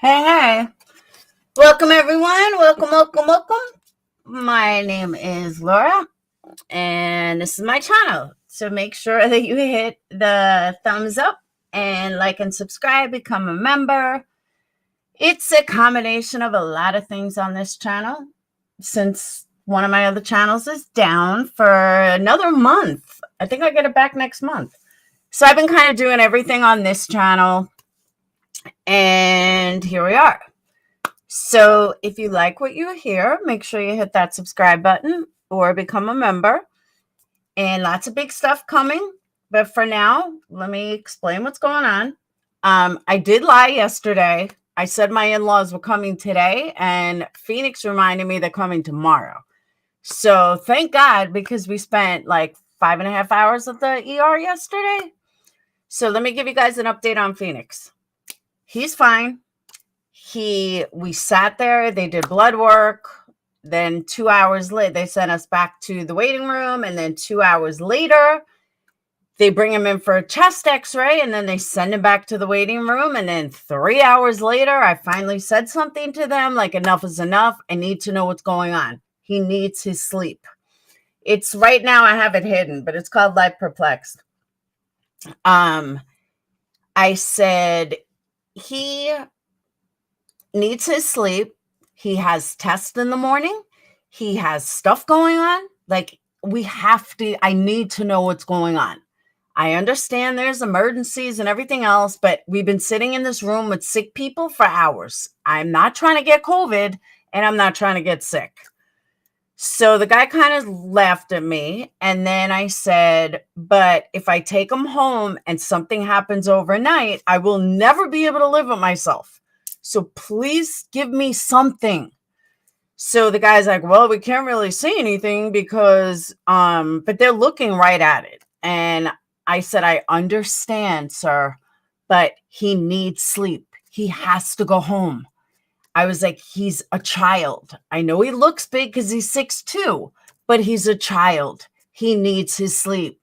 Hey, hey. Welcome, everyone. Welcome. My name is Laura, and this is my channel. So make sure that you hit the thumbs up and like and subscribe, become a member. It's a combination of a lot of things on this channel since one of my other channels is down for another month. I think I get it back next month. So I've been kind of doing everything on this channel, and here we are. So if you like what you hear, make sure you hit that subscribe button or become a member. And lots of big stuff coming. But for now, let me explain what's going on. I did lie yesterday. I said my in-laws were coming today, and Phoenix reminded me they're coming tomorrow. So thank God, because we spent like 5.5 hours at the ER yesterday. So let me give you guys an update on Phoenix. He's fine. We sat there, they did blood work. Then 2 hours later, they sent us back to the waiting room. And then 2 hours later, they bring him in for a chest x-ray, and then they send him back to the waiting room. And then 3 hours later, I finally said something to them, like, enough is enough. I need to know what's going on. He needs his sleep. It's right now, I have it hidden, but it's called Life Perplexed. I said, he needs his sleep. He has tests in the morning. He has stuff going on. Like, I need to know what's going on. I understand there's emergencies and everything else, but we've been sitting in this room with sick people for hours. I'm not trying to get COVID, and I'm not trying to get sick. So the guy kind of laughed at me. And then I said, but if I take him home and something happens overnight, I will never be able to live with myself. So please give me something. So the guy's like, well, we can't really say anything because, but they're looking right at it. And I said, I understand, sir, but he needs sleep. He has to go home. I was like, he's a child. I know he looks big because he's 6'2", but he's a child. He needs his sleep.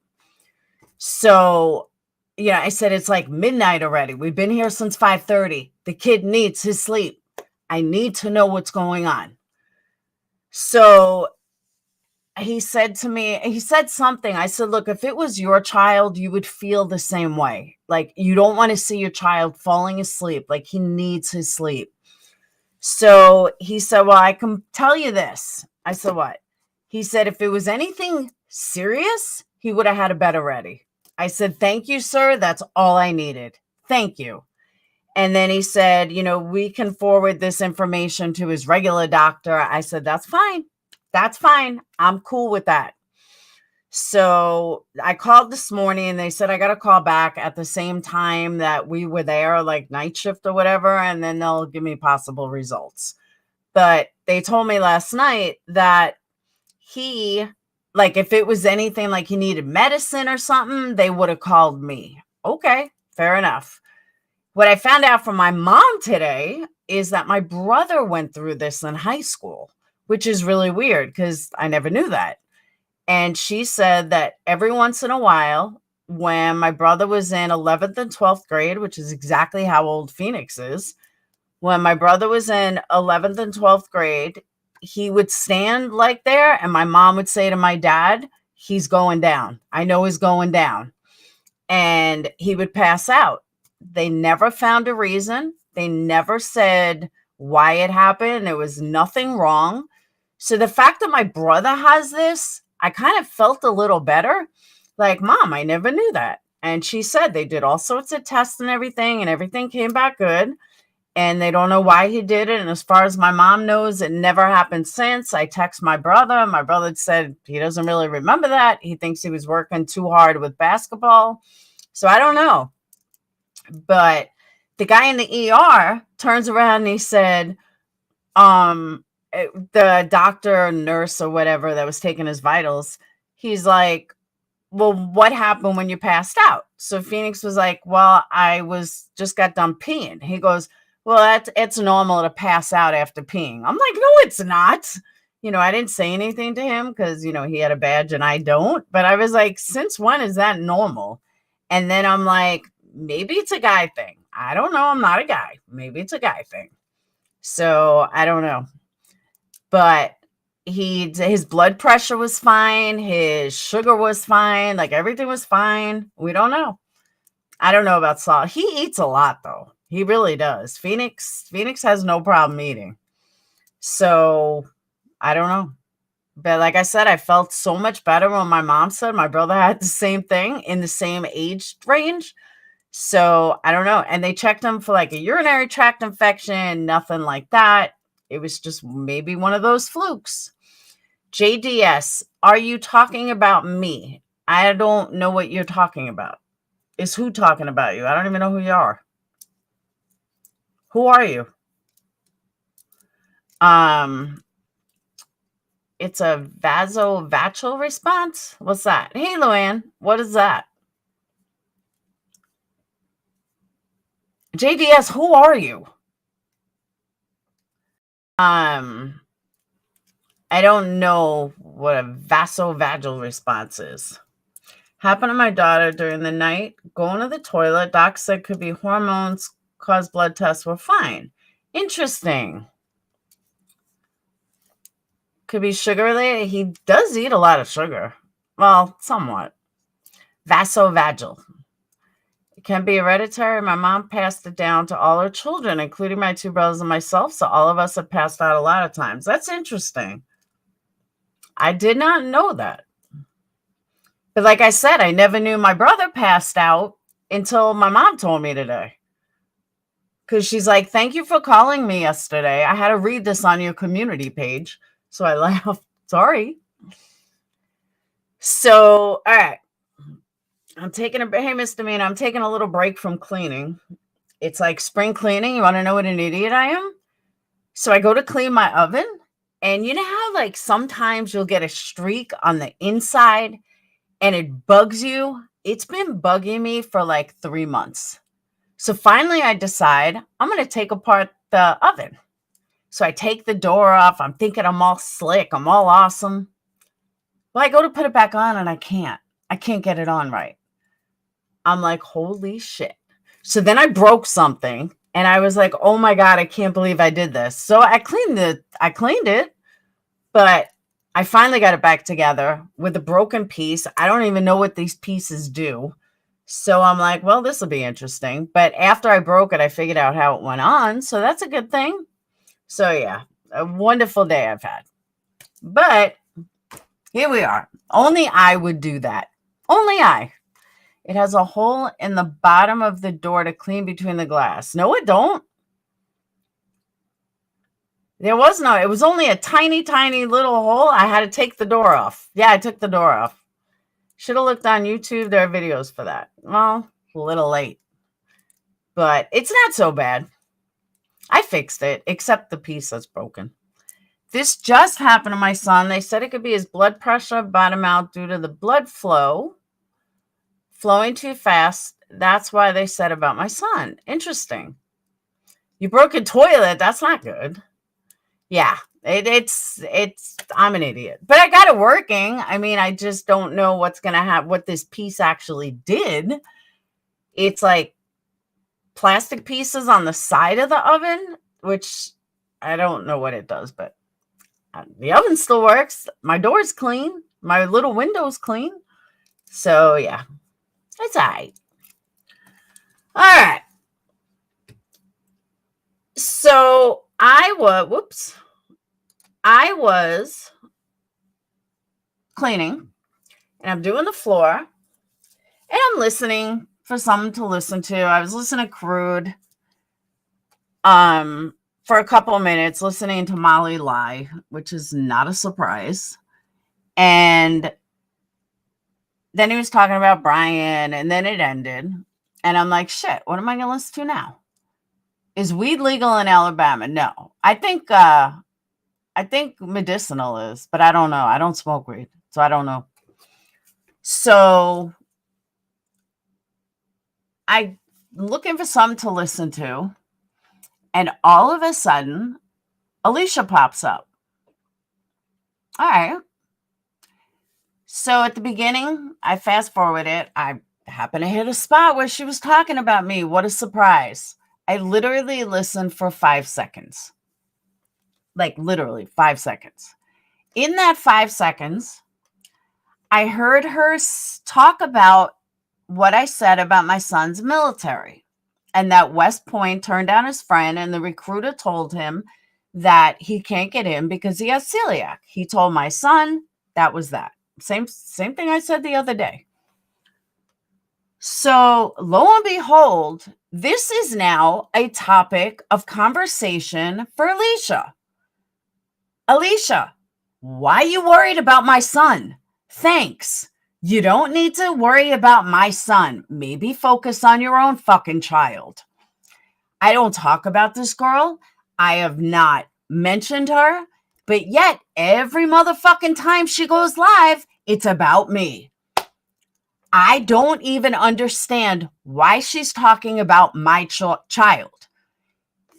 So, yeah, I said, it's like midnight already. We've been here since 5:30. The kid needs his sleep. I need to know what's going on. So he said to me, he said something. I said, look, if it was your child, you would feel the same way. Like, you don't want to see your child falling asleep. Like, he needs his sleep. So he said, well, I can tell you this. I said, what? He said, if it was anything serious, he would have had a bed already. I said, thank you, sir. That's all I needed. Thank you. And then he said, we can forward this information to his regular doctor. I said, that's fine. That's fine. I'm cool with that. So I called this morning, and they said I got to call back at the same time that we were there, like night shift or whatever, and then they'll give me possible results. But they told me last night that if it was anything like he needed medicine or something, they would have called me. Okay, fair enough. What I found out from my mom today is that my brother went through this in high school, which is really weird because I never knew that. And she said that every once in a while, when my brother was in 11th and 12th grade, which is exactly how old Phoenix is, when my brother was in 11th and 12th grade, he would stand like there, and my mom would say to my dad, he's going down. I know he's going down. And he would pass out. They never found a reason. They never said why it happened. There was nothing wrong. So the fact that my brother has this, I kind of felt a little better. Like, Mom, I never knew that. And she said they did all sorts of tests and everything came back good. And they don't know why he did it. And as far as my mom knows, it never happened since. I text my brother. My brother said he doesn't really remember that. He thinks he was working too hard with basketball. So I don't know. But the guy in the ER turns around and he said, the doctor or nurse or whatever that was taking his vitals, he's like, well, what happened when you passed out? So Phoenix was like, well, I just got done peeing. He goes, well, it's normal to pass out after peeing. I'm like, no, it's not. I didn't say anything to him because, he had a badge and I don't. But I was like, since when is that normal? And then I'm like, maybe it's a guy thing. I don't know. I'm not a guy. Maybe it's a guy thing. So I don't know. But his blood pressure was fine. His sugar was fine. Like everything was fine. We don't know. I don't know about Saul. He eats a lot though. He really does. Phoenix has no problem eating. So I don't know. But like I said, I felt so much better when my mom said my brother had the same thing in the same age range. So I don't know. And they checked him for like a urinary tract infection, nothing like that. It was just maybe one of those flukes. JDS, are you talking about me? I don't know what you're talking about. Is who talking about you? I don't even know who you are. Who are you? It's a vasovagal response. What's that? Hey, Luann, what is that? JDS, who are you? I don't know what a vasovagal response is. Happened to my daughter during the night. Going to the toilet. Doc said could be hormones, cause blood tests were fine. Interesting. Could be sugar related. He does eat a lot of sugar. Well, somewhat. Vasovagal. It can be hereditary. My mom passed it down to all her children, including my two brothers and myself. So all of us have passed out a lot of times. That's interesting. I did not know that. But like I said, I never knew my brother passed out until my mom told me today. Because she's like, thank you for calling me yesterday. I had to read this on your community page. So I laughed. Sorry. So, all right. I'm taking hey, Mr. Mean, I'm taking a little break from cleaning. It's like spring cleaning. You want to know what an idiot I am? So I go to clean my oven. And you know how like sometimes you'll get a streak on the inside and it bugs you? It's been bugging me for like 3 months. So finally I decide I'm going to take apart the oven. So I take the door off. I'm thinking I'm all slick. I'm all awesome. Well, I go to put it back on and I can't get it on right. I'm like, holy shit. So then I broke something and I was like, oh my God, I can't believe I did this. So I cleaned it, but I finally got it back together with a broken piece. I don't even know what these pieces do. So I'm like, well, this will be interesting. But after I broke it, I figured out how it went on. So that's a good thing. So yeah, a wonderful day I've had. But here we are. Only I would do that. Only I. It has a hole in the bottom of the door to clean between the glass. No, it don't. There was no, it was only a tiny, tiny little hole. I had to take the door off. Yeah, I took the door off. Should have looked on YouTube. There are videos for that. Well, a little late. But it's not so bad. I fixed it, except the piece that's broken. This just happened to my son. They said it could be his blood pressure bottom out due to the blood flowing too fast. That's why they said about my son. Interesting. You broke a toilet. That's not good. Yeah, it's I'm an idiot. But I got it working. I mean, I just don't know what's going to happen, what this piece actually did. It's like plastic pieces on the side of the oven, which I don't know what it does, but the oven still works. My door's clean. My little window's clean. So, yeah, it's all right. All right. So, I was cleaning and I'm doing the floor and I'm listening for something to listen to. I was listening to Crude for a couple of minutes, listening to Molly lie, which is not a surprise. And then he was talking about Brian and then it ended. And I'm like, shit, what am I going to listen to now? Is weed legal in Alabama? No. I think medicinal is, but I don't know. I don't smoke weed, so I don't know. So I'm looking for something to listen to, and all of a sudden, Alicia pops up. All right. So at the beginning, I fast forward it. I happened to hit a spot where she was talking about me. What a surprise. I literally listened for 5 seconds. Like literally 5 seconds. In that 5 seconds, I heard her talk about what I said about my son's military, and that West Point turned down his friend, and the recruiter told him that he can't get in because he has celiac. He told my son that was that. Same thing I said the other day. So lo and behold, this is now a topic of conversation for Alicia. Alicia, why are you worried about my son? Thanks. You don't need to worry about my son. Maybe focus on your own fucking child. I don't talk about this girl. I have not mentioned her, but yet every motherfucking time she goes live, it's about me. I don't even understand why she's talking about my child.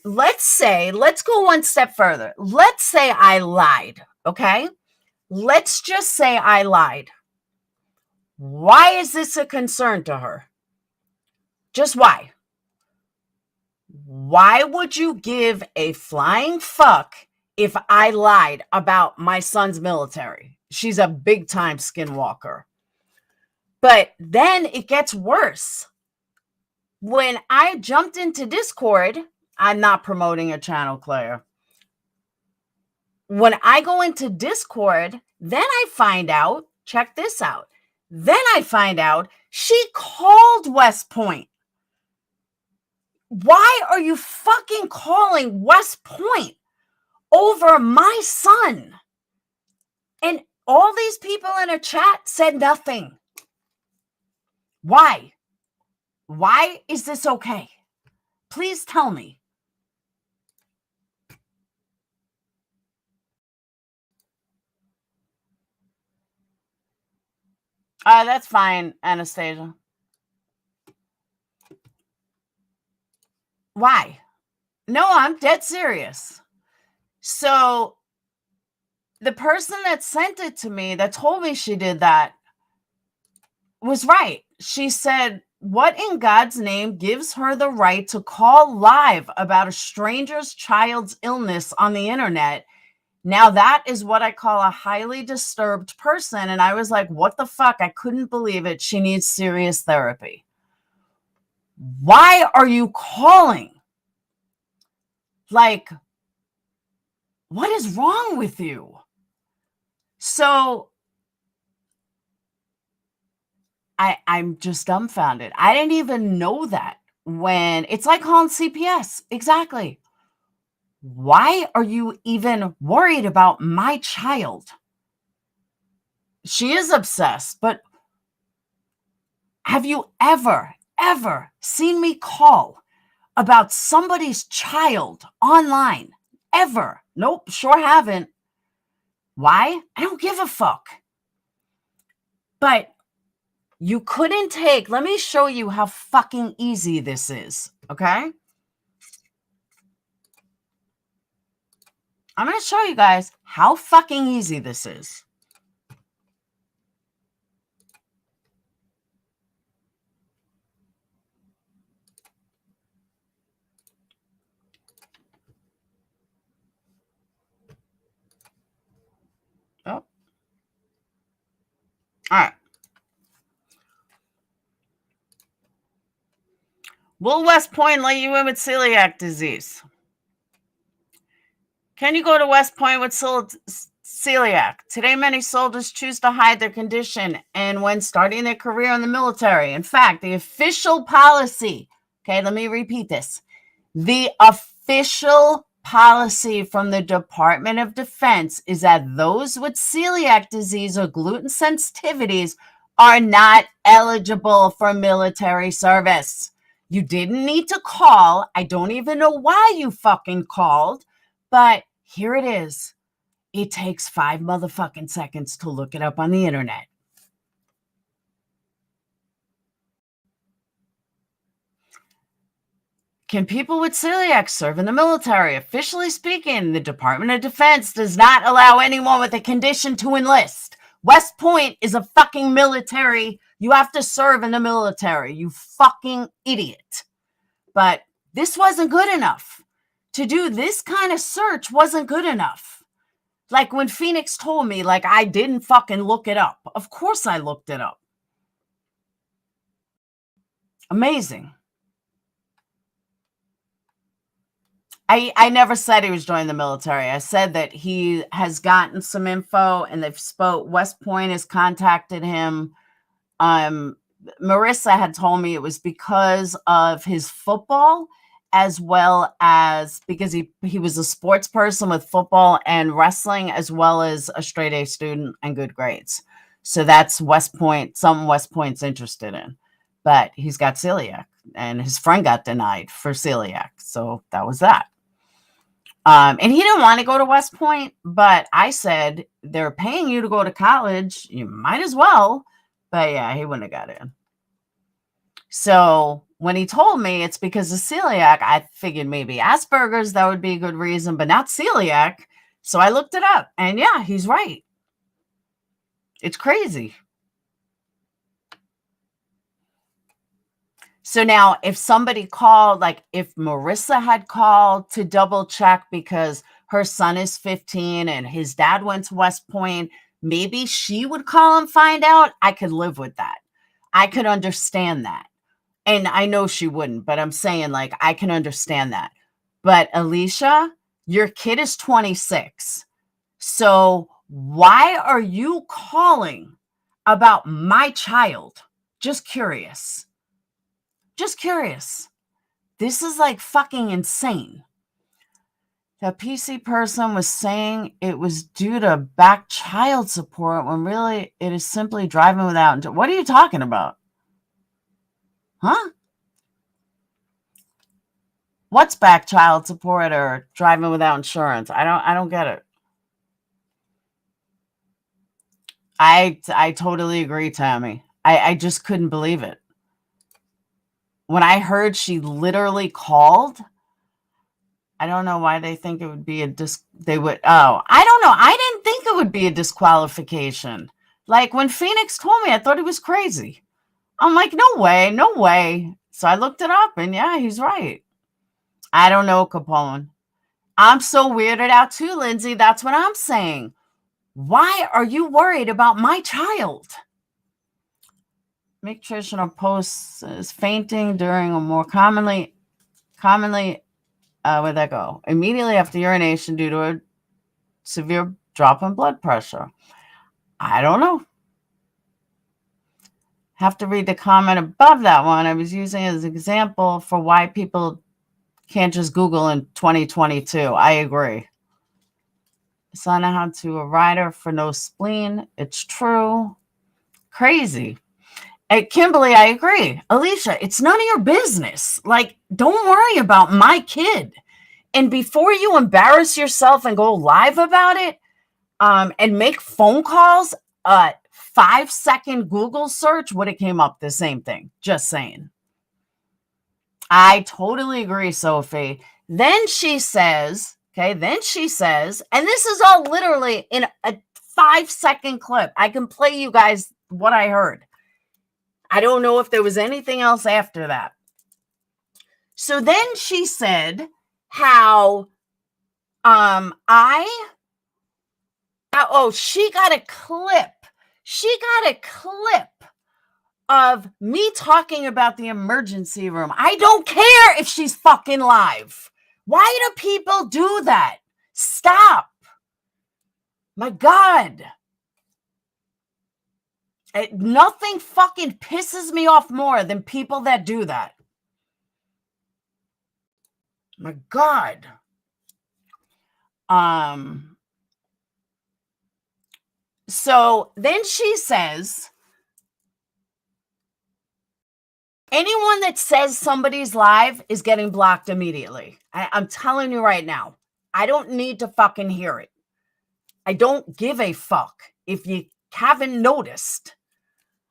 Let's go one step further. Let's say I lied, okay? Let's just say I lied. Why is this a concern to her? Just why? Why would you give a flying fuck if I lied about my son's military? She's a big time skinwalker. But then it gets worse. When I jumped into Discord, I'm not promoting a channel, Claire. When I go into Discord, then I find out, check this out. Then I find out she called West Point. Why are you fucking calling West Point over my son? And all these people in a chat said nothing. Why? Why is this okay? Please tell me. That's fine, Anastasia. Why? No, I'm dead serious. So the person that sent it to me, that told me she did that, was right. She said, what in God's name gives her the right to call live about a stranger's child's illness on the internet? Now that is what I call a highly disturbed person. And I was like, what the fuck? I couldn't believe it. She needs serious therapy. Why are you calling? Like, what is wrong with you? So I'm just dumbfounded. I didn't even know that. When it's like calling CPS. Exactly. Why are you even worried about my child? She is obsessed, but have you ever seen me call about somebody's child online? Ever? Nope, sure haven't. Why? I don't give a fuck. But you couldn't take, let me show you how fucking easy this is, okay? I'm going to show you guys how fucking easy this is. Oh. All right. Will West Point let you in with celiac disease? Can you go to West Point with celiac? Today, many soldiers choose to hide their condition and when starting their career in the military. In fact, the official policy, okay, let me repeat this. The official policy from the Department of Defense is that those with celiac disease or gluten sensitivities are not eligible for military service. You didn't need to call. I don't even know why you fucking called, but here it is. It takes 5 motherfucking seconds to look it up on the internet. Can people with celiac serve in the military? Officially speaking, the Department of Defense does not allow anyone with a condition to enlist. West Point is a fucking military You have to serve in the military, you fucking idiot. But this wasn't good enough. To do this kind of search wasn't good enough. Like when Phoenix told me, like, I didn't fucking look it up. Of course I looked it up. Amazing. I never said he was joining the military. I said that he has gotten some info and they've spoke. West Point has contacted him. Marissa had told me it was because of his football, as well as because he was a sports person with football and wrestling, as well as a straight A student and good grades. So that's West Point, something West Point's interested in. But he's got celiac, and his friend got denied for celiac. So that was that. And he didn't want to go to West Point, but I said, they're paying you to go to college. You might as well. But yeah, he wouldn't have got in. So when he told me it's because of celiac, I figured maybe Asperger's, that would be a good reason, but not celiac. So I looked it up, and yeah, he's right. It's crazy. So now if somebody called, like if Marissa had called to double check because her son is 15 and his dad went to West Point, maybe she would call and find out. I could live with that. I could understand that. And I know she wouldn't, but I'm saying, like, I can understand that. But Alicia, your kid is 26. So why are you calling about my child? Just curious. Just curious. This is like fucking insane. The PC person was saying it was due to back child support when really it is simply driving without. What are you talking about? Huh? What's back child support or driving without insurance? I don't get it. I totally agree, Tammy. I just couldn't believe it. When I heard she literally called, I don't know why they think it would be I don't know. I didn't think it would be a disqualification. Like when Phoenix told me, I thought he was crazy. I'm like, no way, no way. So I looked it up, and yeah, he's right. I don't know, Capone. I'm so weirded out too, Lindsay. That's what I'm saying. Why are you worried about my child? Make traditional posts is fainting during a more commonly, where'd that go? Immediately after urination due to a severe drop in blood pressure. I don't know. Have to read the comment above that one. I was using it as an example for why people can't just Google in 2022. I agree. Son how to a writer for no spleen. It's true. Crazy. Hey, Kimberly, I agree. Alicia, it's none of your business. Like, don't worry about my kid. And before you embarrass yourself and go live about it, and make phone calls, 5-second Google search would have came up the same thing. Just saying. I totally agree, Sophie. Then she says, and this is all literally in a 5-second clip. I can play you guys what I heard. I don't know if there was anything else after that. So then she said how she got a clip. She got a clip of me talking about the emergency room. I don't care if she's fucking live. Why do people do that? Stop. My God. Nothing fucking pisses me off more than people that do that. My God. So then she says, anyone that says somebody's live is getting blocked immediately. I'm telling you right now. I don't need to fucking hear it. I don't give a fuck if you haven't noticed.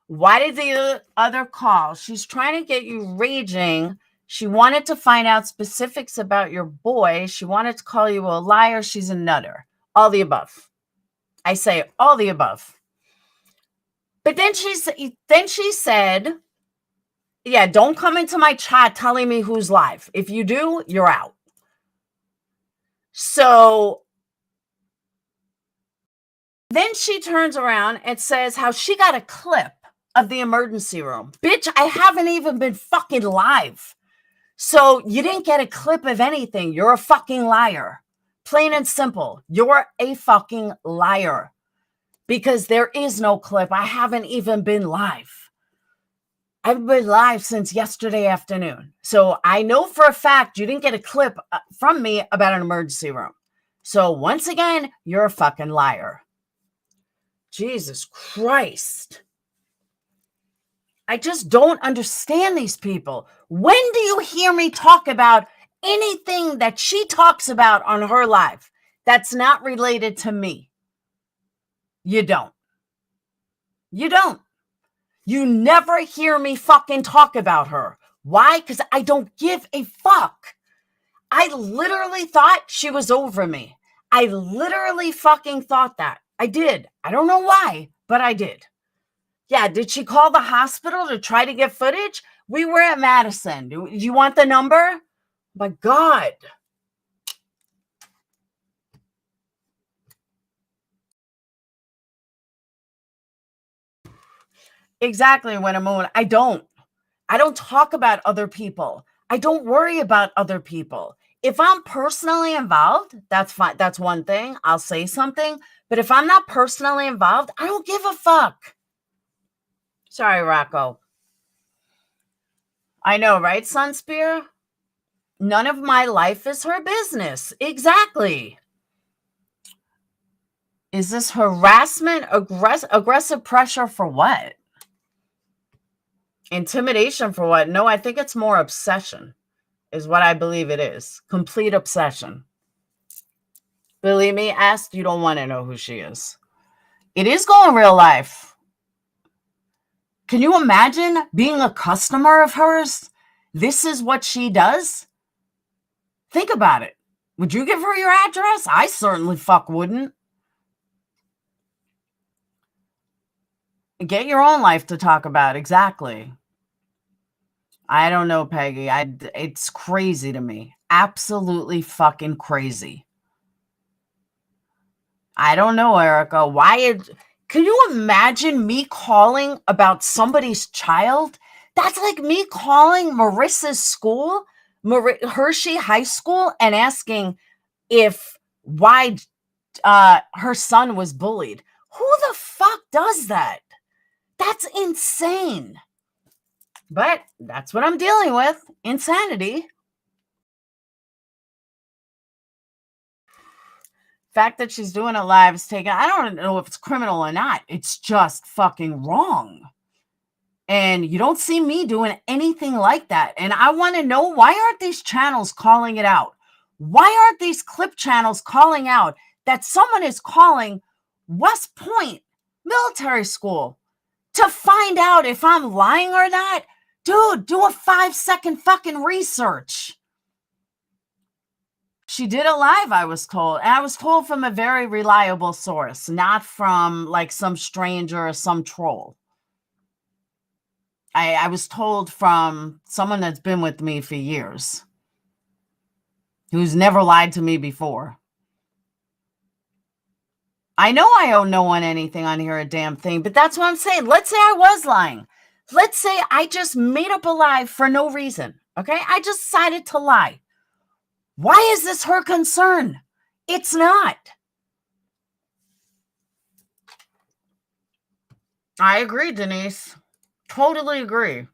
Why did the other call? She's trying to get you raging. She wanted to find out specifics about your boy. She wanted to call you a liar. She's a nutter. All the above. I say all the above. But then she said, yeah, don't come into my chat telling me who's live. If you do, you're out. So then she turns around and says how she got a clip of the emergency room. Bitch, I haven't even been fucking live. So you didn't get a clip of anything. You're a fucking liar. Plain and simple. You're a fucking liar. Because there is no clip. I haven't even been live. I've been live since yesterday afternoon. So I know for a fact you didn't get a clip from me about an emergency room. So once again, you're a fucking liar. Jesus Christ. I just don't understand these people. When do you hear me talk about anything that she talks about on her live that's not related to me? You don't. You don't. You never hear me fucking talk about her. Why? Because I don't give a fuck. I literally thought she was over me. I literally fucking thought that. I did. I don't know why, but I did. Yeah, did she call the hospital to try to get footage? We were at Madison. Do you want the number? My God. Exactly, Winnemoon. I don't talk about other people. I don't worry about other people. If I'm personally involved, that's fine. That's one thing. I'll say something. But if I'm not personally involved, I don't give a fuck. Sorry, Rocco. I know, right, Sunspear? None of my life is her business. Exactly. Is this harassment, aggressive pressure for what? Intimidation for what? No, I think it's more obsession is what I believe it is. Complete obsession. Believe me, ask, you don't want to know who she is. It is going real life. Can you imagine being a customer of hers? This is what she does? Think about it. Would you give her your address? I certainly fuck wouldn't. Get your own life to talk about. Exactly. I don't know, Peggy. It's crazy to me. Absolutely fucking crazy. I don't know, Erica. Can you imagine me calling about somebody's child? That's like me calling Marissa's school, Hershey High School, and asking why her son was bullied. Who the fuck does that? That's insane. But that's what I'm dealing with. Insanity. Fact that she's doing it live is taken. I don't know if it's criminal or not. It's just fucking wrong. And you don't see me doing anything like that. And I want to know, why aren't these channels calling it out? Why aren't these clip channels calling out that someone is calling West Point Military School to find out if I'm lying or not? Dude, do a 5-second fucking research. She did it live, I was told. And I was told from a very reliable source, not from like some stranger or some troll. I was told from someone that's been with me for years, who's never lied to me before. I know I owe no one anything on here, a damn thing, but that's what I'm saying. Let's say I was lying. Let's say I just made up a lie for no reason, okay? I just decided to lie. Why is this her concern? It's not. I agree, Denise. Totally agree.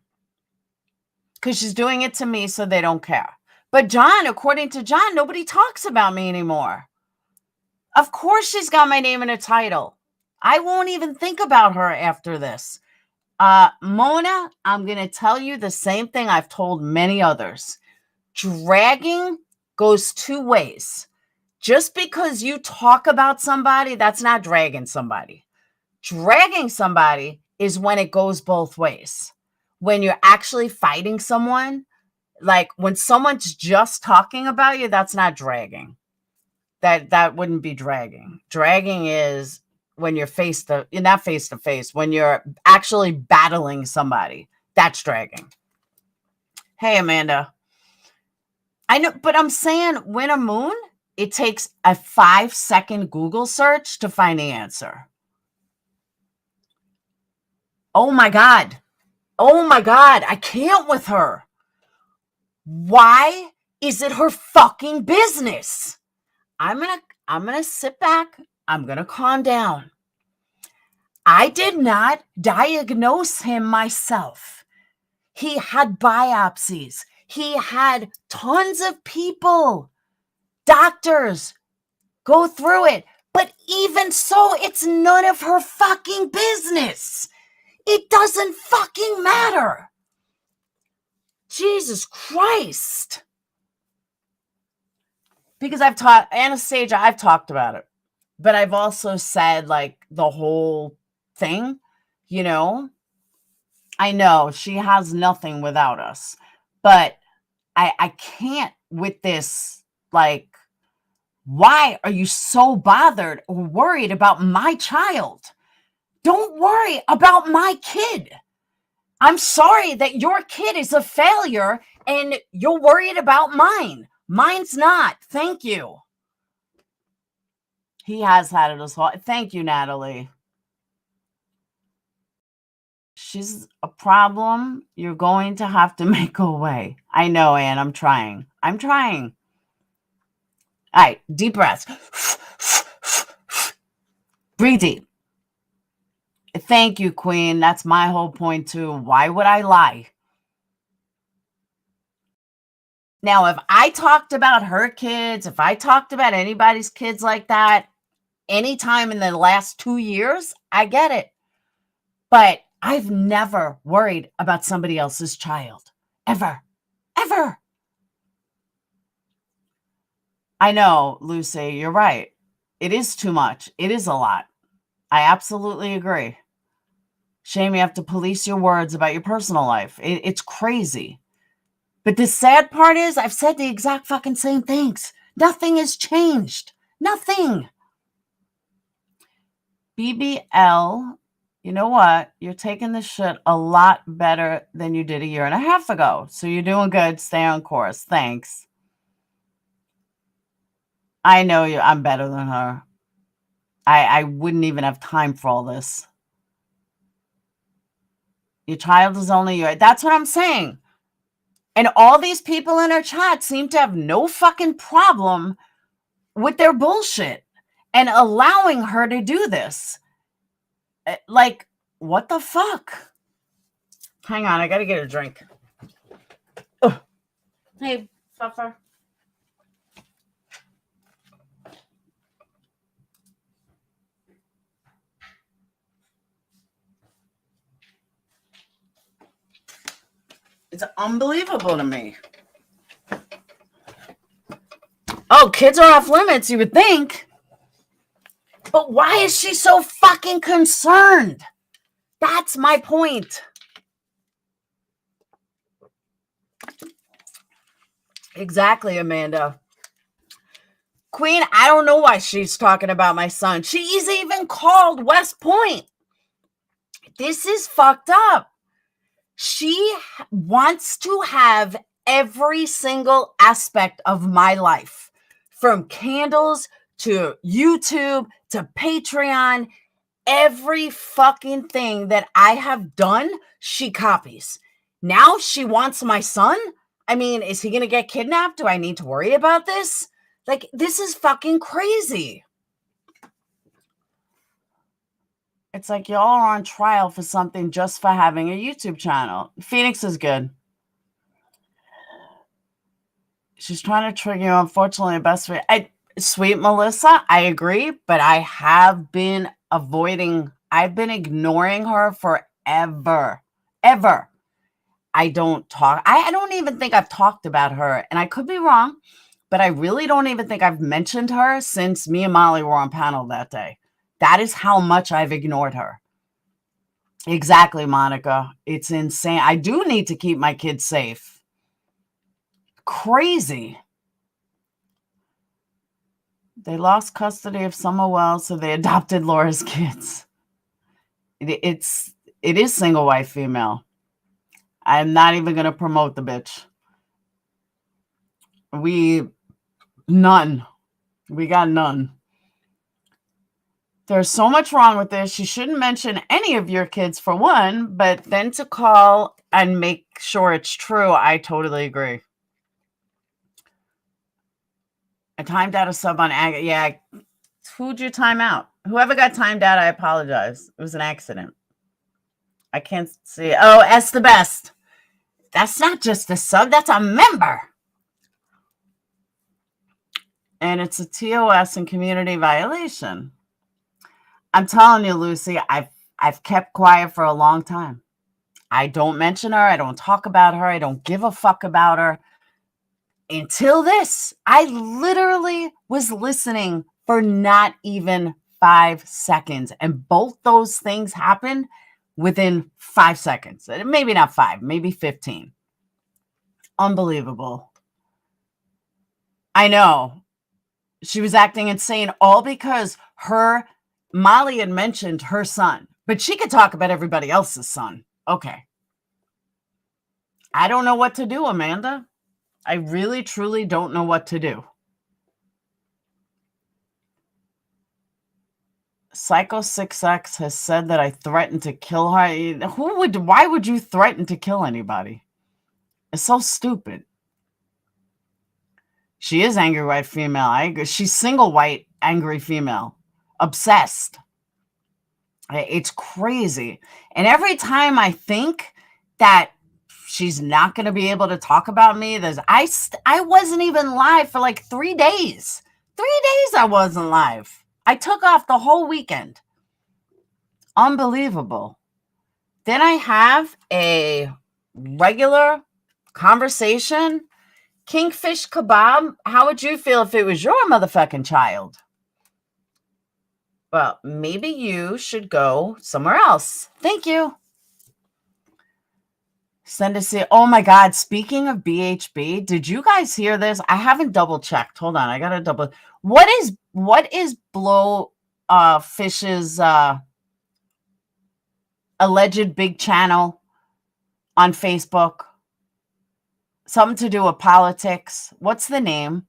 Because she's doing it to me so they don't care. But John, according to John, nobody talks about me anymore. Of course she's got my name in a title. I won't even think about her after this. Mona, I'm going to tell you the same thing I've told many others. Dragging goes two ways. Just because you talk about somebody, that's not dragging somebody. Dragging somebody is when it goes both ways. When you're actually fighting someone, like when someone's just talking about you, that's not dragging. That wouldn't be dragging. Dragging is when you're not face to face, when you're actually battling somebody. That's dragging. Hey, Amanda. I know, but I'm saying Winter Moon, it takes a 5-second Google search to find the answer. Oh my God. Oh my God. I can't with her. Why is it her fucking business? I'm gonna sit back. I'm gonna calm down. I did not diagnose him myself. He had biopsies. He had tons of people, doctors, go through it. But even so, it's none of her fucking business. It doesn't fucking matter. Jesus Christ. Because Anastasia, I've talked about it. But I've also said, like, the whole thing, you know. I know she has nothing without us. But I can't with this, like, why are you so bothered or worried about my child? Don't worry about my kid. I'm sorry that your kid is a failure and you're worried about mine. Mine's not. Thank you. He has had it as well. Thank you, Natalie. She's a problem you're going to have to make go away. I know, Anne. I'm trying. All right, deep breaths. Breathe deep. Thank you, Queen. That's my whole point, too. Why would I lie? Now, if I talked about her kids, if I talked about anybody's kids like that, anytime in the last 2 years, I get it. But I've never worried about somebody else's child. Ever. Ever. I know, Lucy, you're right. It is too much. It is a lot. I absolutely agree. Shame you have to police your words about your personal life. It's crazy. But the sad part is I've said the exact fucking same things. Nothing has changed. Nothing. BBL, you know what? You're taking this shit a lot better than you did a year and a half ago. So you're doing good. Stay on course. Thanks. I know you. I'm better than her. I wouldn't even have time for all this. Your child is only your. That's what I'm saying. And all these people in her chat seem to have no fucking problem with their bullshit and allowing her to do this. Like, what the fuck? Hang on, I gotta get a drink. Ugh. Hey, Puffer. It's unbelievable to me. Oh, kids are off limits, you would think. But why is she so fucking concerned? That's my point. Exactly, Amanda. Queen, I don't know why she's talking about my son. She's even called West Point. This is fucked up. She wants to have every single aspect of my life, from candles to YouTube to Patreon. Every fucking thing that I have done, she copies. Now she wants my son? I mean, is he going to get kidnapped? Do I need to worry about this? Like, this is fucking crazy. It's like y'all are on trial for something just for having a YouTube channel. Phoenix is good. She's trying to trigger you. Unfortunately, the best way. Sweet Melissa, I agree, but I have been I've been ignoring her forever. Ever. I don't talk. I don't even think I've talked about her, and I could be wrong, but I really don't even think I've mentioned her since me and Molly were on panel that day. That is how much I've ignored her. Exactly, Monica. It's insane. I do need to keep my kids safe. Crazy. They lost custody of Summer Wells, so they adopted Laura's kids. It is single white female. I'm not even going to promote the bitch. None. We got none. There's so much wrong with this. You shouldn't mention any of your kids, for one, but then to call and make sure it's true, I totally agree. I timed out a sub on Ag. Yeah, who'd you time out? Whoever got timed out, I apologize. It was an accident. I can't see. Oh, S the best. That's not just a sub, that's a member. And it's a TOS and community violation. I'm telling you, Lucy, I've kept quiet for a long time. I don't mention her. I don't talk about her. I don't give a fuck about her. Until this, I literally was listening for not even 5 seconds. And both those things happened within 5 seconds. Maybe not 5, maybe 15. Unbelievable. I know. She was acting insane, all because Molly had mentioned her son, but she could talk about everybody else's son. Okay. I don't know what to do, Amanda. I really, truly don't know what to do. Psycho 6X has said that I threatened to kill her. Why would you threaten to kill anybody? It's so stupid. She is angry white female. I agree. She's single white, angry female. Obsessed. It's crazy. And every time I think that she's not going to be able to talk about me, I wasn't even live for like 3 days. 3 days I wasn't live. I took off the whole weekend. Unbelievable. Then I have a regular conversation. Kingfish kebab. How would you feel if it was your motherfucking child? Well, maybe you should go somewhere else. Thank you. Send us it. Oh my God. Speaking of BHB, did you guys hear this? I haven't double checked. Hold on. I got to double. What is Blowfish's alleged big channel on Facebook? Something to do with politics. What's the name?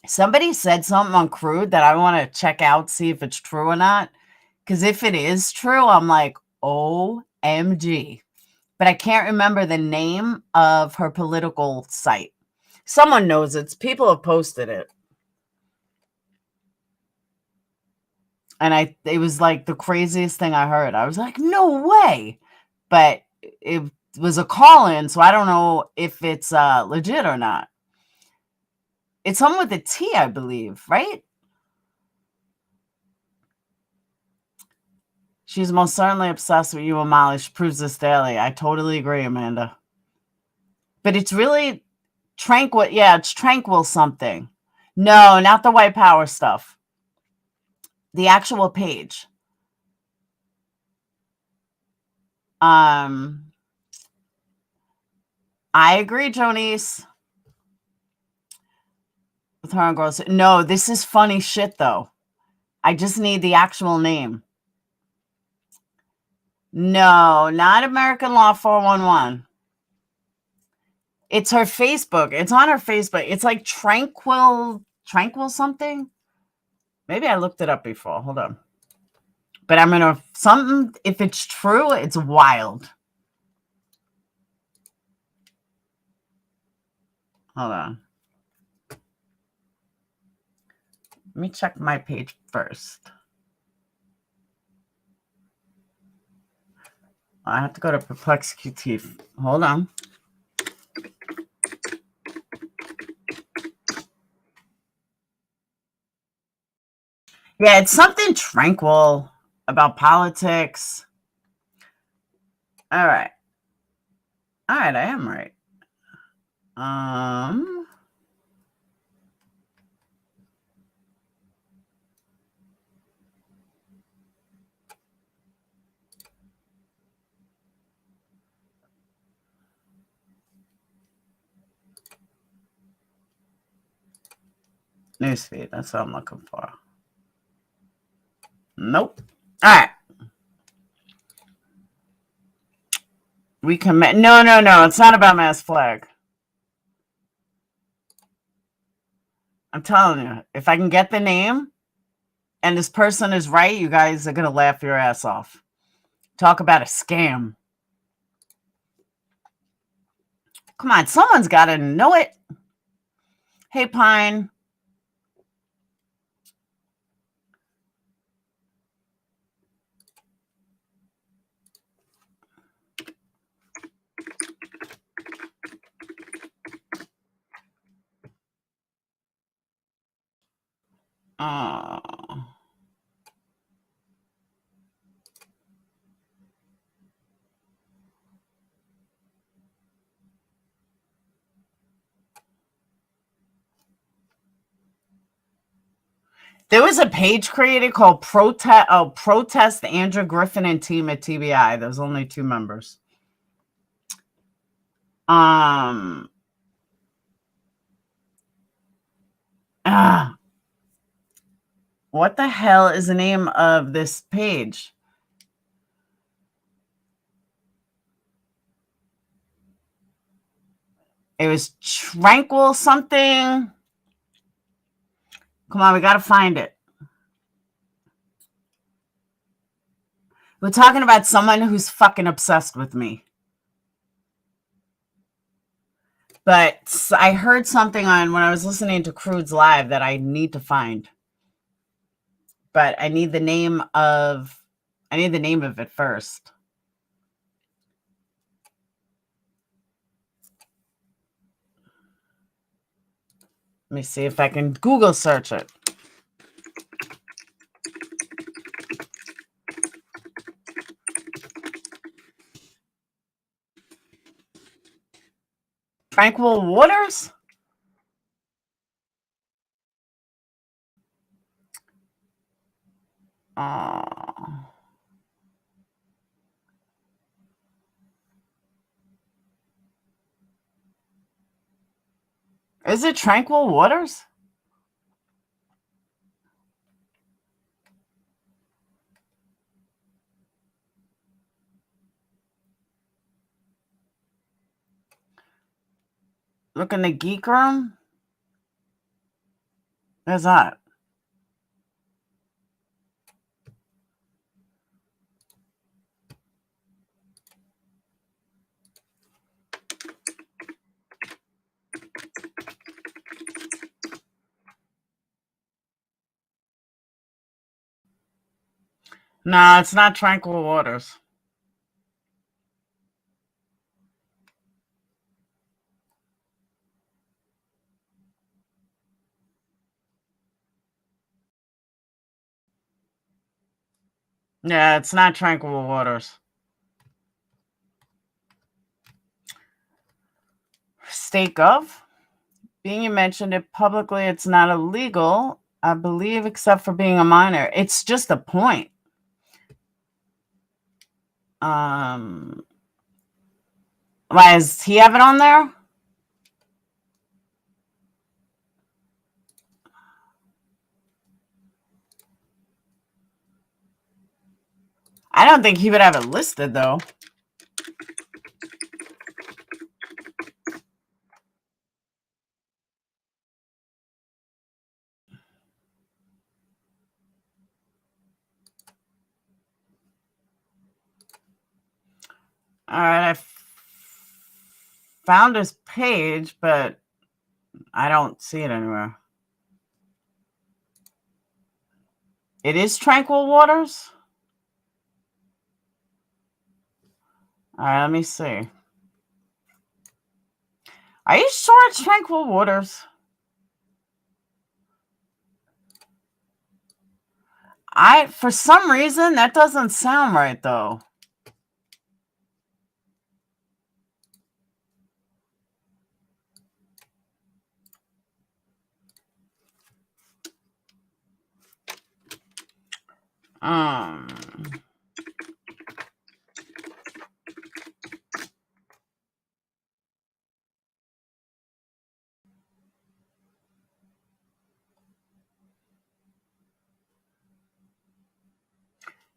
Somebody said something on Crude that I want to check out, see if it's true or not. Because if it is true, I'm like, OMG. But I can't remember the name of her political site. Someone knows it. People have posted it. And it was like the craziest thing I heard. I was like, no way. But it was a call-in, so I don't know if it's legit or not. It's someone with a T, I believe, right? She's most certainly obsessed with you and Molly. She proves this daily. I totally agree, Amanda. But it's really tranquil. Yeah, it's tranquil something. No, not the white power stuff. The actual page. I agree, Jonice. With her and girls. No, this is funny shit, though. I just need the actual name. No, not American Law 411. It's her Facebook. It's on her Facebook. It's like tranquil something. Maybe I looked it up before. Hold on. But I'm going to, if it's true, it's wild. Hold on. Let me check my page first. I have to go to Perplex QT. Hold on. Yeah, it's something tranquil about politics. All right. All right, I am right. Newsfeed. That's what I'm looking for. Nope. All right. We commit. No. It's not about mass flag. I'm telling you, if I can get the name and this person is right, you guys are going to laugh your ass off. Talk about a scam. Come on, someone's got to know it. Hey, Pine. There was a page created called Protest Andrew Griffin and Team at TBI. There's only 2 members. What the hell is the name of this page? It was Tranquil something. Come on, we got to find it. We're talking about someone who's fucking obsessed with me. But I heard something on when I was listening to Crude's Live that I need to find. But I need the name of it first. Let me see if I can Google search it. Tranquil Waters? Is it Tranquil Waters? Look in the geek room. There's that. No, it's not Tranquil Waters. Yeah, it's not Tranquil Waters. State Gov? Being mentioned it publicly, it's not illegal, I believe, except for being a minor. It's just a point. Why does he have it on there? I don't think he would have it listed, though. All right, I found his page, but I don't see it anywhere. It is Tranquil Waters? All right, let me see. Are you sure it's Tranquil Waters? For some reason, that doesn't sound right, though.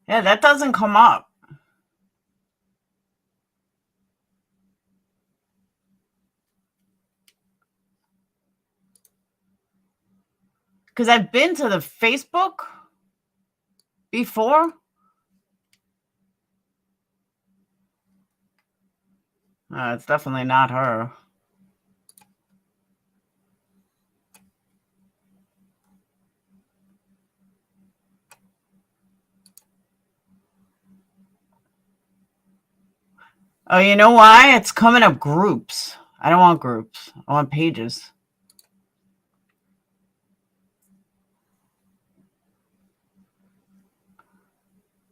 Yeah, that doesn't come up. Because I've been to the Facebook before. It's definitely not her. Oh, you know why? It's coming up groups. I don't want groups. I want pages.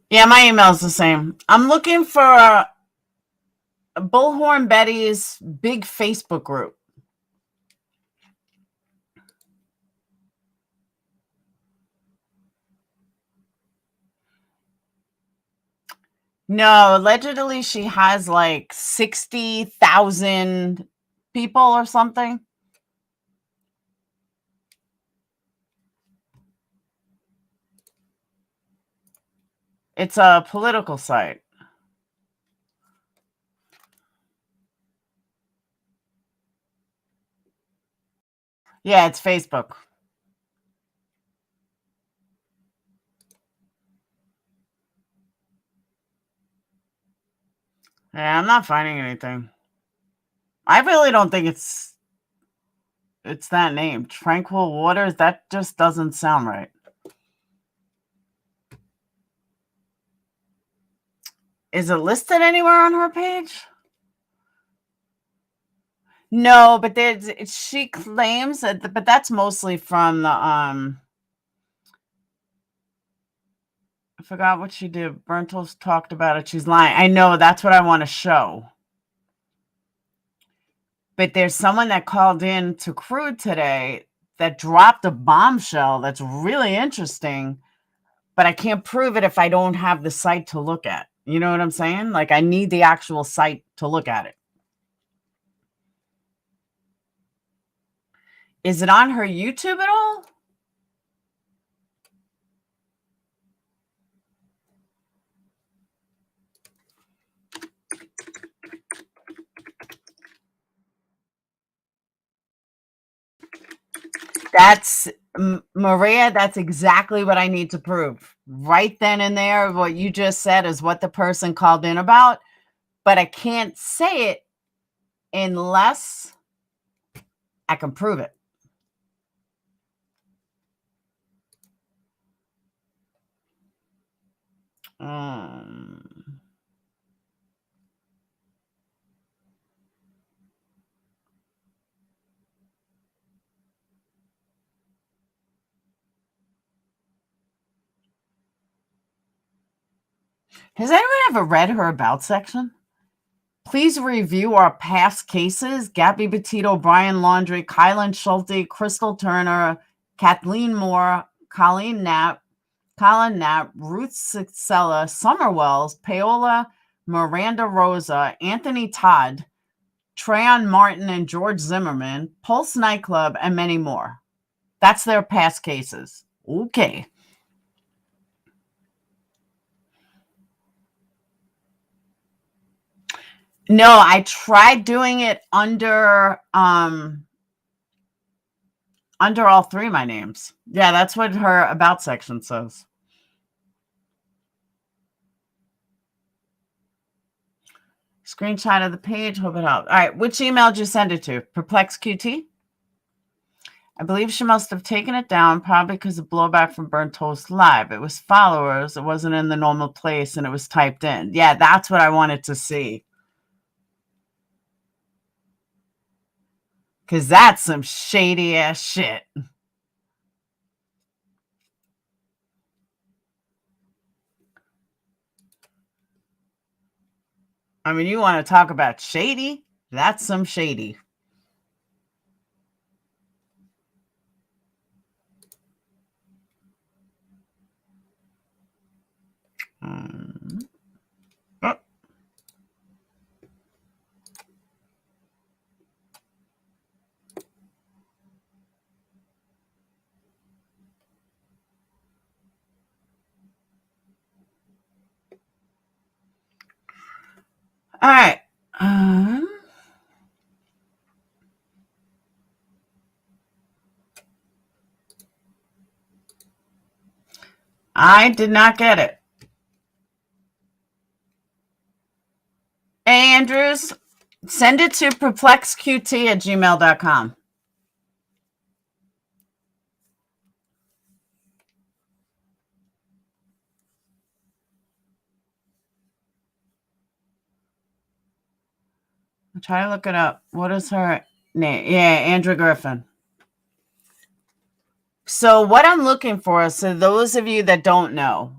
Yeah, my email's the same. I'm looking for Bullhorn Betty's big Facebook group. No, allegedly she has like 60,000 people or something. It's a political site. Yeah, it's Facebook. Yeah, I'm not finding anything. I really don't think it's that name. Tranquil Waters, that just doesn't sound right. Is it listed anywhere on her page? No, but she claims that, but that's mostly from the I forgot what she did. Berntos talked about it. She's lying. I know, that's what I want to show. But there's someone that called in to Crude today that dropped a bombshell that's really interesting, but I can't prove it if I don't have the site to look at. You know what I'm saying? Like, I need the actual site to look at it. Is it on her YouTube at all? That's Maria. That's exactly what I need to prove. Right then and there, what you just said is what the person called in about, but I can't say it unless I can prove it. Has anyone ever read her about section? Please review our past cases. Gabby Petito, Brian Laundrie, Kylan Schulte, Crystal Turner, Kathleen Moore, Colleen Knapp, Ruth Sixella, Summer Wells, Paola, Miranda Rosa, Anthony Todd, Treyon Martin, and George Zimmerman, Pulse Nightclub, and many more. That's their past cases. Okay. No, I tried doing it under all three of my names. Yeah, that's what her about section says. Screenshot of the page. Hope it helps. All right, which email did you send it to? Perplex QT? I believe she must have taken it down, probably because of blowback from Burnt Toast Live. It was followers. It wasn't in the normal place, and it was typed in. Yeah, that's what I wanted to see. Because that's some shady-ass shit. I mean, you want to talk about shady? That's some shady. Oh. All right. I did not get it. Hey, Andrews, send it to perplexqt@gmail.com. I'll try to look it up. What is her name? Yeah, Andrew Griffin. So what I'm looking for, so those of you that don't know,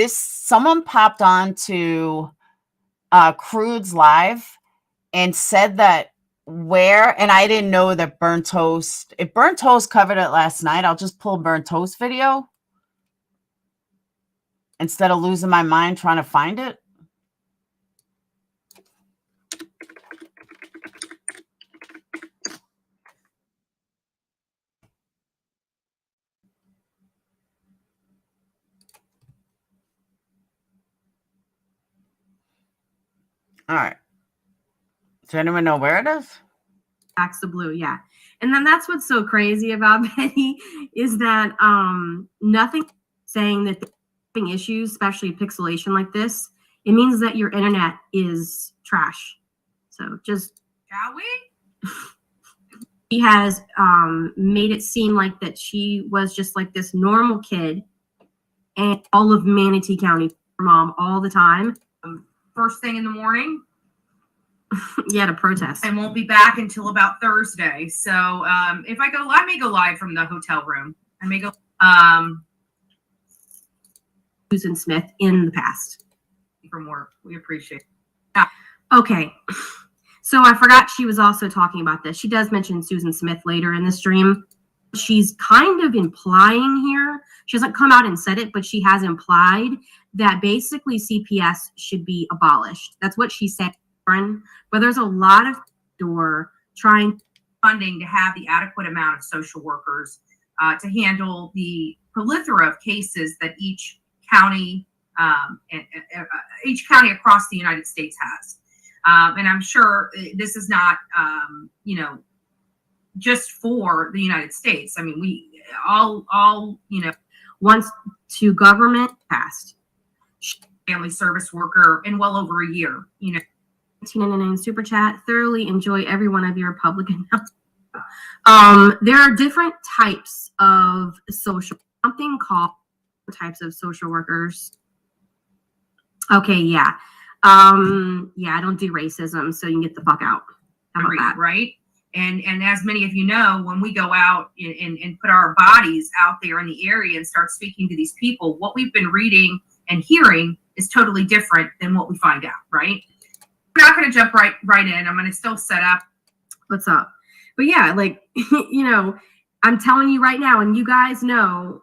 someone popped on to Crude's Live and said that and I didn't know that Burnt Toast, if Burnt Toast covered it last night, I'll just pull Burnt Toast video instead of losing my mind trying to find it. All right. Does anyone know where it is? Axe the Blue, yeah. And then that's what's so crazy about Betty is that nothing saying that they're having issues, especially pixelation like this, it means that your internet is trash. So just, shall we? She has made it seem like that she was just like this normal kid and all of Manatee County, her mom all the time. First thing in the morning. Yeah, to protest. I won't be back until about Thursday. So if I go, I may go live from the hotel room. I may go. Susan Smith in the past. From work. We appreciate it. Yeah. Okay. So I forgot she was also talking about this. She does mention Susan Smith later in the stream. She's kind of implying here. She hasn't come out and said it, but she has implied that basically CPS should be abolished. That's what she said. But there's a lot of trying funding to have the adequate amount of social workers to handle the plethora of cases that each county across the United States has. And I'm sure this is not, just for the United States. I mean, we all, once to government passed family service worker in well over a year, 1999 super chat. Thoroughly enjoy every one of your public announcements. There are different types of something called types of social workers. Okay, yeah. Yeah, I don't do racism, so you can get the fuck out. How about that? Right? And as many of you know, when we go out and put our bodies out there in the area and start speaking to these people, what we've been reading and hearing is totally different than what we find out, right? We're not going to jump right in. I'm going to still set up what's up. But yeah, like, I'm telling you right now, and you guys know,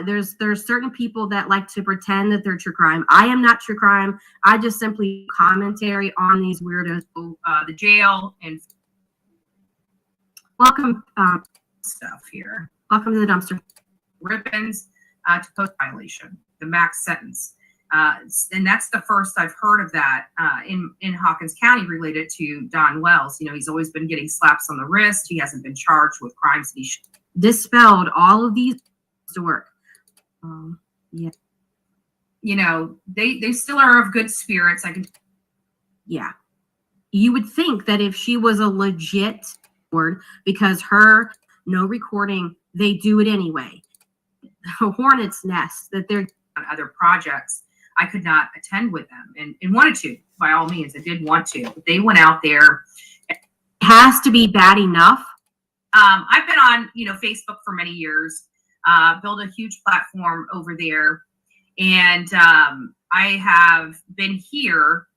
there's certain people that like to pretend that they're true crime. I am not true crime. I just simply commentary on these weirdos. The jail and welcome stuff here. Welcome to the dumpster. Ribbons to post violation, the max sentence. And that's the first I've heard of that in Hawkins County related to Don Wells. He's always been getting slaps on the wrist. He hasn't been charged with crimes that he should. Dispelled all of these to work. Yeah. They still are of good spirits. Yeah. You would think that if she was a legit word, because her no recording, they do it anyway. A hornet's nest that they're on other projects. I could not attend with them and wanted to, by all means. I did want to, but they went out there. It has to be bad enough. I've been on, Facebook for many years, built a huge platform over there. And I have been here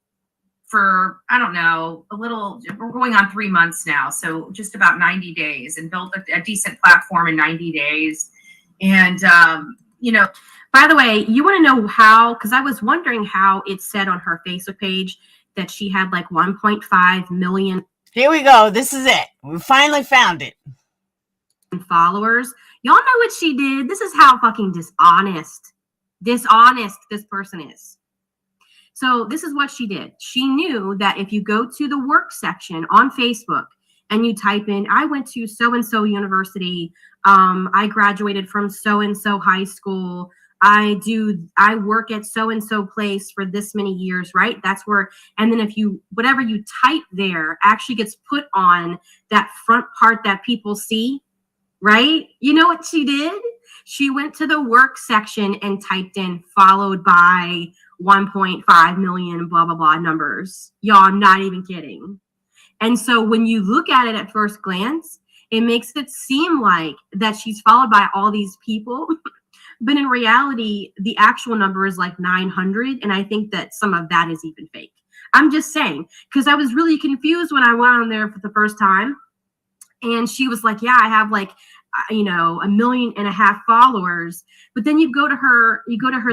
for, I don't know, we're going on 3 months now. So just about 90 days and built a decent platform in 90 days. And, by the way, you want to know how, because I was wondering how it said on her Facebook page that she had like 1.5 million. Here we go. This is it. We finally found it. Followers. Y'all know what she did. This is how fucking dishonest this person is. So this is what she did. She knew that if you go to the work section on Facebook and you type in, I went to so-and-so university, I graduated from so-and-so high school, I work at so-and-so place for this many years, right? That's where, and then if you, whatever you type there actually gets put on that front part that people see, right? You know what she did? She went to the work section and typed in followed by 1.5 million, blah, blah, blah numbers. Y'all, I'm not even kidding. And so when you look at it at first glance, it makes it seem like that she's followed by all these people. But in reality, the actual number is like 900. And I think that some of that is even fake. I'm just saying, because I was really confused when I went on there for the first time. And she was like, yeah, I have like, 1.5 million followers. But then you go to her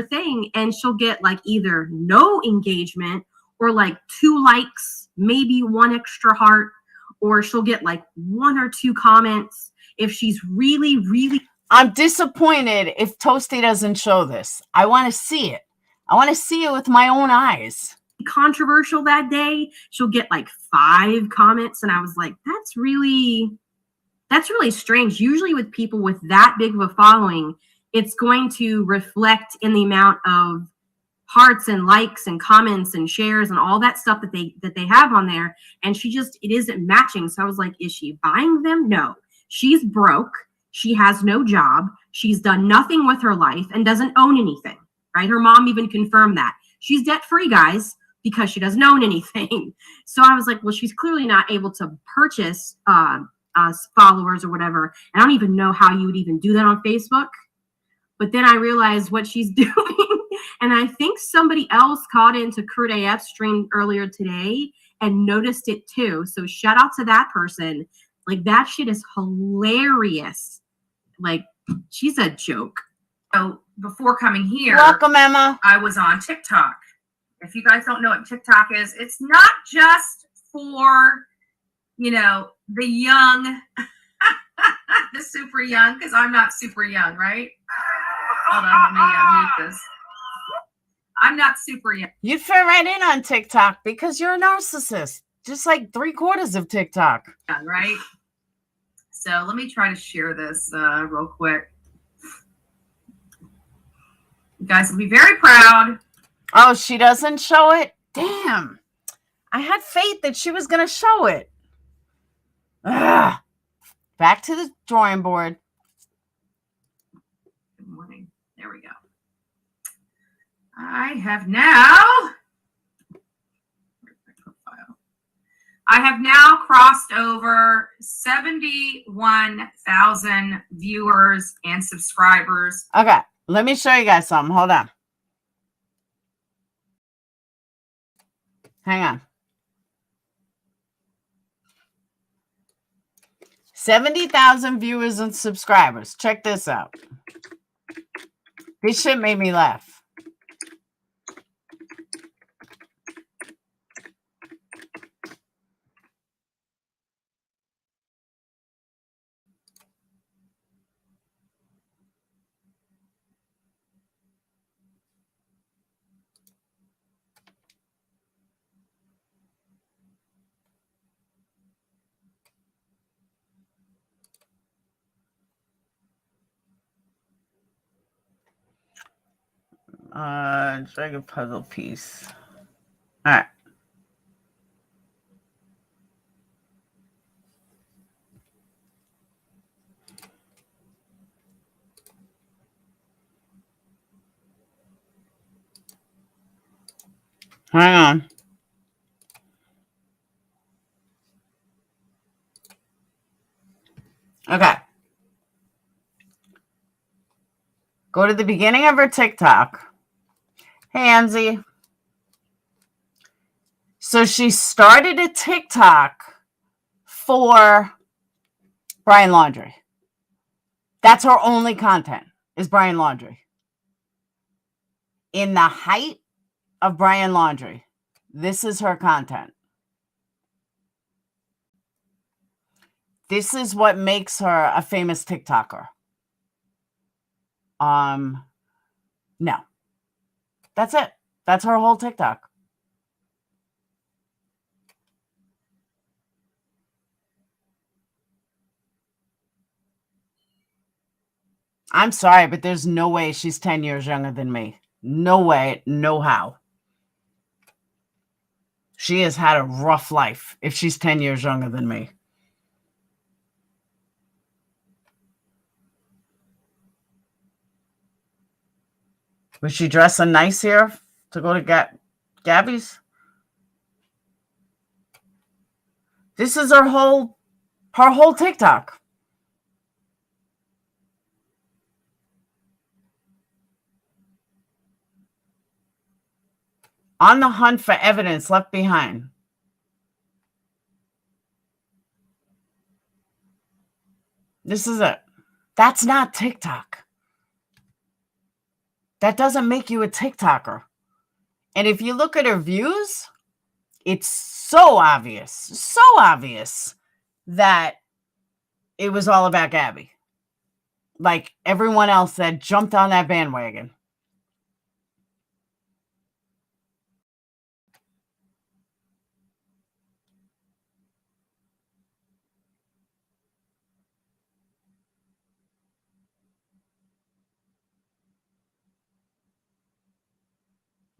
thing and she'll get like either no engagement or like 2 likes, maybe 1 extra heart, or she'll get like 1 or 2 comments if she's really, really. I'm disappointed if Toasty doesn't show this. I want to see it. I want to see it with my own eyes. Controversial that day, she'll get like 5 comments. And I was like, that's really strange. Usually with people with that big of a following, it's going to reflect in the amount of hearts and likes and comments and shares and all that stuff that they have on there. And it isn't matching. So I was like, is she buying them? No, she's broke. She has no job. She's done nothing with her life and doesn't own anything, right? Her mom even confirmed that. She's debt-free, guys, because she doesn't own anything. So I was like, well, she's clearly not able to purchase followers or whatever. I don't even know how you would even do that on Facebook. But then I realized what she's doing. And I think somebody else caught into Crude AF's stream earlier today and noticed it too. So shout out to that person. Like, that shit is hilarious. Like, she's a joke. So before coming here, Welcome, Emma. I was on TikTok. If you guys don't know what TikTok is, it's not just for, the young, the super young, because I'm not super young, right? Hold on, let me mute this. I'm not super young. You'd fit right in on TikTok because you're a narcissist, just like 3/4 of TikTok. Right? So let me try to share this real quick. You guys will be very proud. Oh, she doesn't show it? Damn. I had faith that she was going to show it. Ugh. Back to the drawing board. Good morning. There we go. I have now crossed over 71,000 viewers and subscribers. Okay, let me show you guys something. Hold on. Hang on. 70,000 viewers and subscribers. Check this out. This shit made me laugh. Dragon puzzle piece. All right. Hang on. Okay. Go to the beginning of her TikTok. Hey, Anzi. So she started a TikTok for Brian Laundrie. That's her only content, is Brian Laundrie. In the height of Brian Laundrie, this is her content. This is what makes her a famous TikToker. No. That's it. That's her whole TikTok. I'm sorry, but there's no way she's 10 years younger than me. No way, no how. She has had a rough life if she's 10 years younger than me. Was she dressing nice here to go to Gabby's? This is her whole TikTok. On the hunt for evidence left behind. This is it. That's not TikTok. That doesn't make you a TikToker. And if you look at her views, it's so obvious that it was all about Gabby. Like everyone else that jumped on that bandwagon.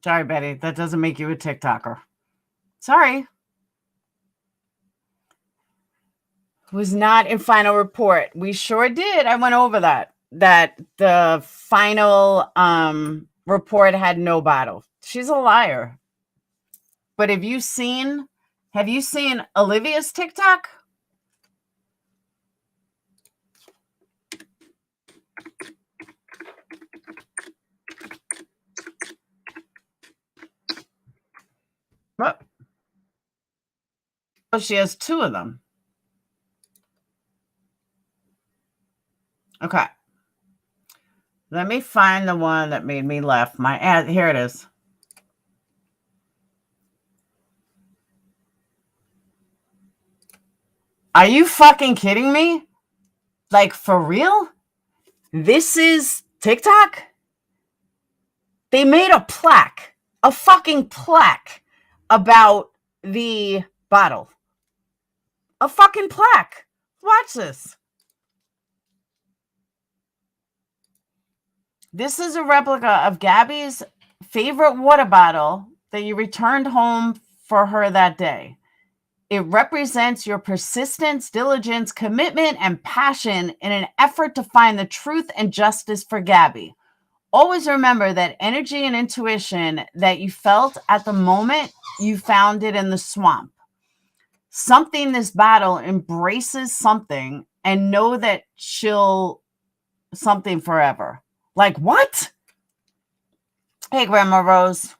Sorry, Betty. That doesn't make you a TikToker. Sorry. Was not in final report. We sure did. I went over that the final report had no bottle. She's a liar. But have you seen Olivia's TikTok? What? Oh, she has two of them. Okay. Let me find the one that made me laugh. Here it is. Are you fucking kidding me? Like, for real? This is TikTok? They made a fucking plaque about the bottle. A fucking plaque. Watch this. This is a replica of Gabby's favorite water bottle that you returned home for her that day. It represents your persistence, diligence, commitment, and passion in an effort to find the truth and justice for Gabby. Always remember that energy and intuition that you felt at the moment you found it in the swamp. This bottle embraces something and know that she'll something forever. Like what? Hey, Grandma Rose.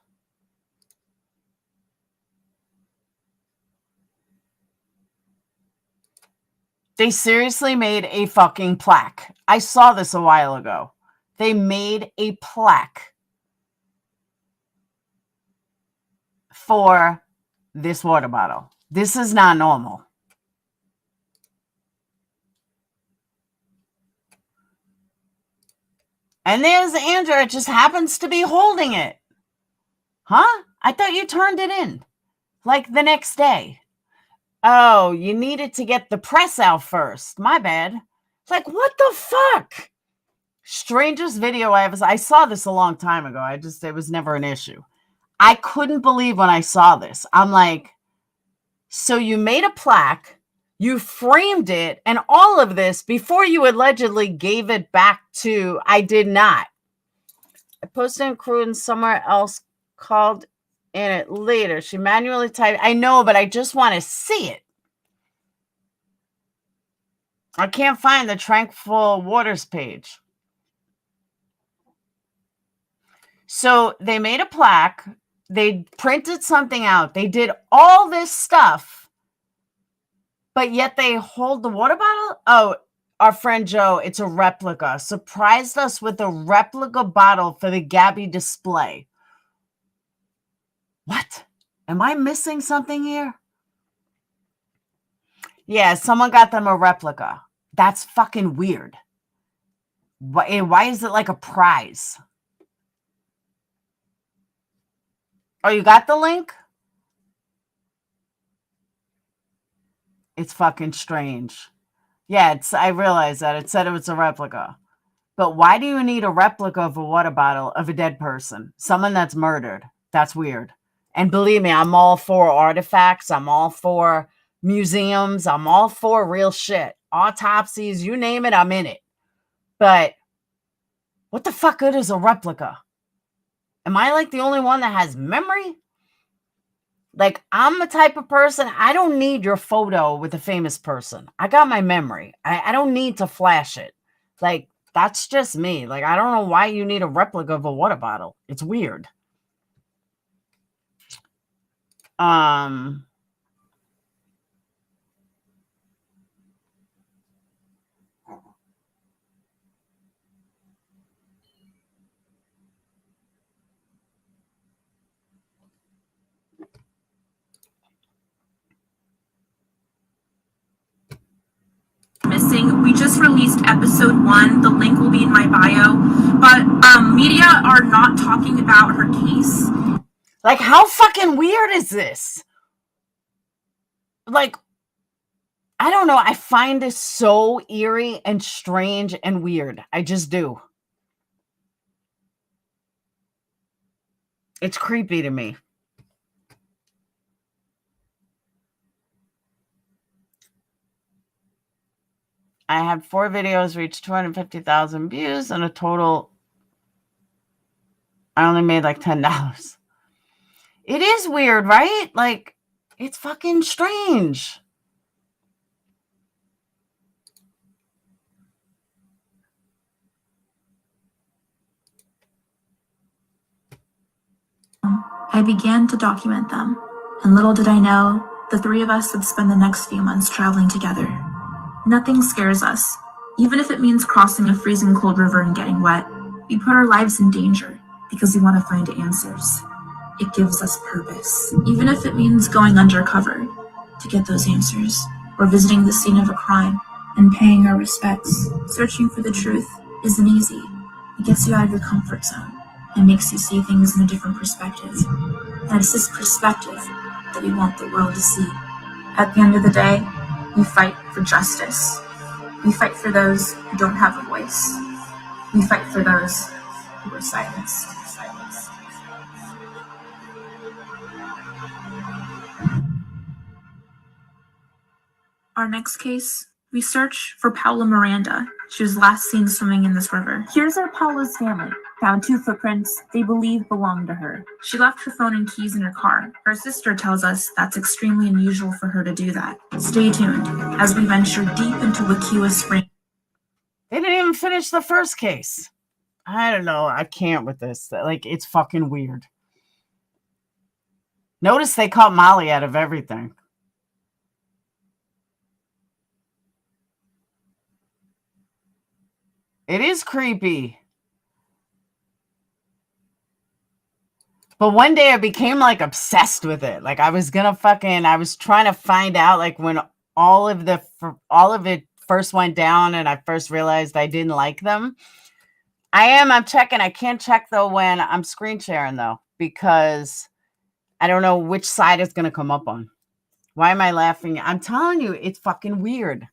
They seriously made a fucking plaque. I saw this a while ago. They made a plaque for this water bottle. This is not normal. And there's Andrea. It just happens to be holding it. Huh? I thought you turned it in. Like the next day. Oh, you needed to get the press out first. My bad. Like, what the fuck? Strangest video I saw this a long time ago. It was never an issue. I couldn't believe when I saw this. I'm like, so you made a plaque, you framed it, and all of this before you allegedly gave it back to, I did not. I posted in crew and somewhere else called in it later. She manually typed. I know, but I just want to see it. I can't find the Tranquil Waters page. So they made a plaque. They printed something out. They did all this stuff. But yet they hold the water bottle? Oh, our friend Joe, it's a replica. Surprised us with a replica bottle for the Gabby display. What? Am I missing something here? Yeah, someone got them a replica. That's fucking weird. Why is it like a prize? Oh, you got the link? It's fucking strange. Yeah, I realized that. It said it was a replica. But why do you need a replica of a water bottle of a dead person? Someone that's murdered. That's weird. And believe me, I'm all for artifacts. I'm all for museums. I'm all for real shit. Autopsies, you name it, I'm in it. But what the fuck good is a replica? Am I like the only one that has memory? Like, I'm the type of person, I don't need your photo with a famous person. I got my memory. I don't need to flash it. Like, that's just me. Like, I don't know why you need a replica of a water bottle. It's weird. Missing. We just released episode 1. The link will be in my bio. But media are not talking about her case. Like, how fucking weird is this? Like, I don't know. I find this so eerie and strange and weird. I just do. It's creepy to me. I had 4 videos reach 250,000 views and a total. I only made like $10. It is weird, right? Like, it's fucking strange. I began to document them, and little did I know, the 3 of us would spend the next few months traveling together. Nothing scares us. Even if it means crossing a freezing cold river and getting wet, we put our lives in danger because we want to find answers. It gives us purpose. Even if it means going undercover to get those answers, or visiting the scene of a crime and paying our respects. Searching for the truth isn't easy. It gets you out of your comfort zone and makes you see things in a different perspective. And it's this perspective that we want the world to see. At the end of the day, we fight for justice. We fight for those who don't have a voice. We fight for those who are silenced. Our next case, we search for Paula Miranda. She was last seen swimming in this river. Here's our Paula's family. Found 2 footprints they believe belong to her. She left her phone and keys in her car. Her sister tells us that's extremely unusual for her to do that. Stay tuned as we venture deep into Wakiwa Springs. They didn't even finish the first case. I don't know. I can't with this. Like, it's fucking weird. Notice they cut Molly out of everything. It is creepy. But one day I became like obsessed with it. Like, I was trying to find out, like, when all of it first went down and I first realized I didn't like them. I'm checking. I can't check though when I'm screen sharing though, because I don't know which side it's going to come up on. Why am I laughing? I'm telling you, it's fucking weird.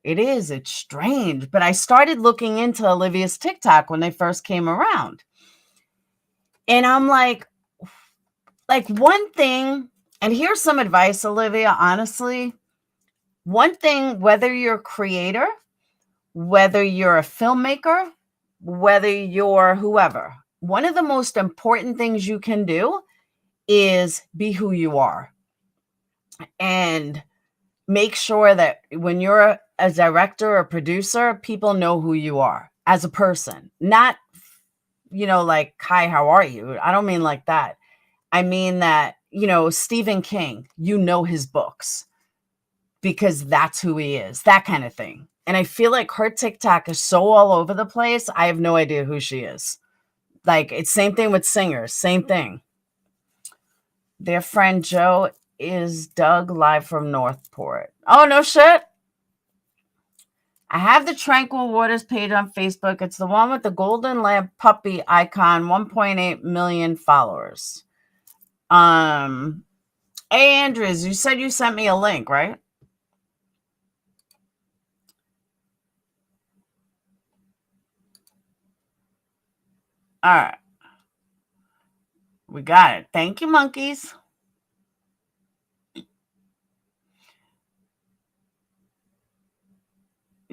It is. It's strange. But I started looking into Olivia's TikTok when they first came around. And I'm like one thing, and here's some advice, Olivia, honestly. One thing, whether you're a creator, whether you're a filmmaker, whether you're whoever, one of the most important things you can do is be who you are. And make sure that when you're a director or producer, people know who you are as a person. Not, like, hi, how are you? I don't mean like that. I mean that, Stephen King, his books because that's who he is, that kind of thing. And I feel like her TikTok is so all over the place. I have no idea who she is. Like, it's same thing with singers, same thing. Their friend Joe is Doug live from Northport. Oh, no shit. I have the Tranquil Waters page on Facebook. It's the one with the golden lamp puppy icon, 1.8 million followers. Hey, Andrews, you said you sent me a link, right? All right. We got it. Thank you, monkeys.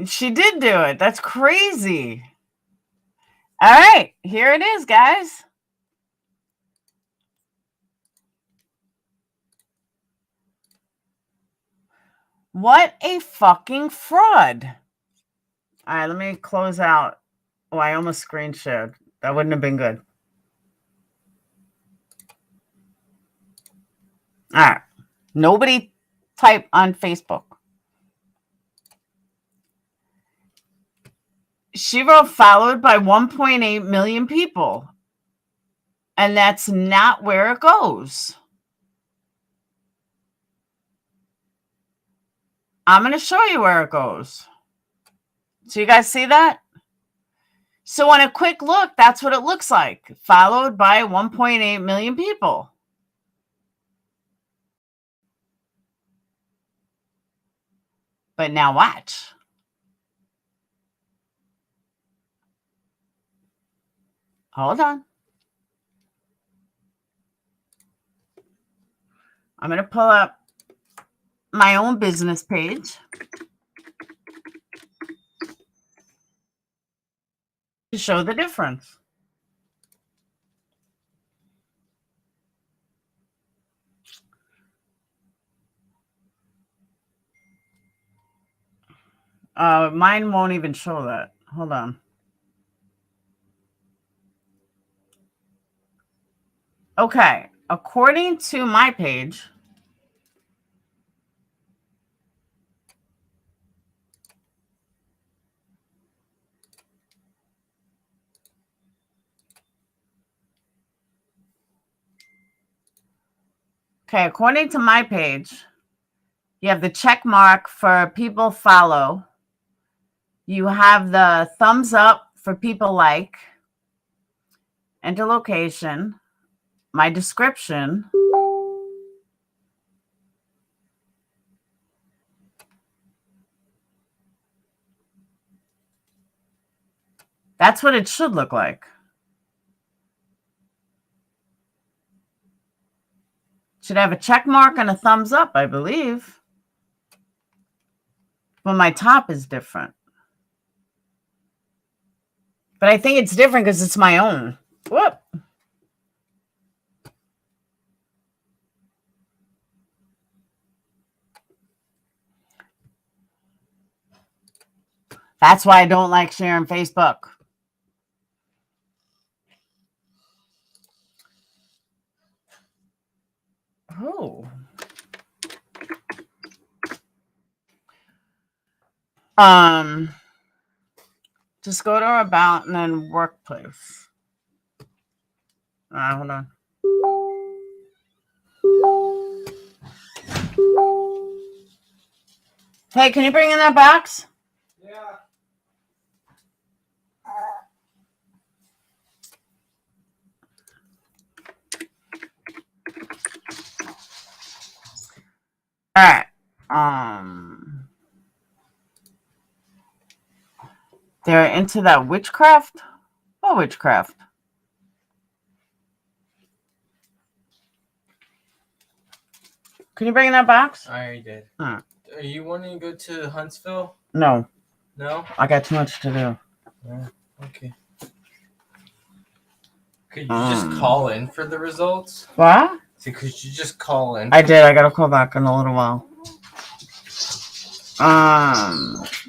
She did do it. That's crazy. All right. Here it is, guys. What a fucking fraud. All right. Let me close out. Oh, I almost screen shared. That wouldn't have been good. All right. Nobody type on Facebook. She wrote followed by 1.8 million people. And that's not where it goes. I'm going to show you where it goes. So you guys see that? So on a quick look, that's what it looks like. Followed by 1.8 million people. But now watch. Hold on. I'm going to pull up my own business page to show the difference. Mine won't even show that. Hold on. Okay. According to my page, according to my page, you have the check mark for people follow. You have the thumbs up for people like. Enter location. My description. That's what it should look like. Should have a check mark and a thumbs up, I believe. But my top is different. But I think it's different because it's my own. Whoop. That's why I don't like sharing Facebook. Oh. Just go to about and then workplace. Hold on. Hey, can you bring in that box? Yeah. All right. They're into that witchcraft. What witchcraft? Can you bring in that box? I already did. Are you wanting to go to Huntsville? No. No? I got too much to do. Yeah. Okay. Could you just call in for the results? What? So could you just call in? I did. I got to call back in a little while.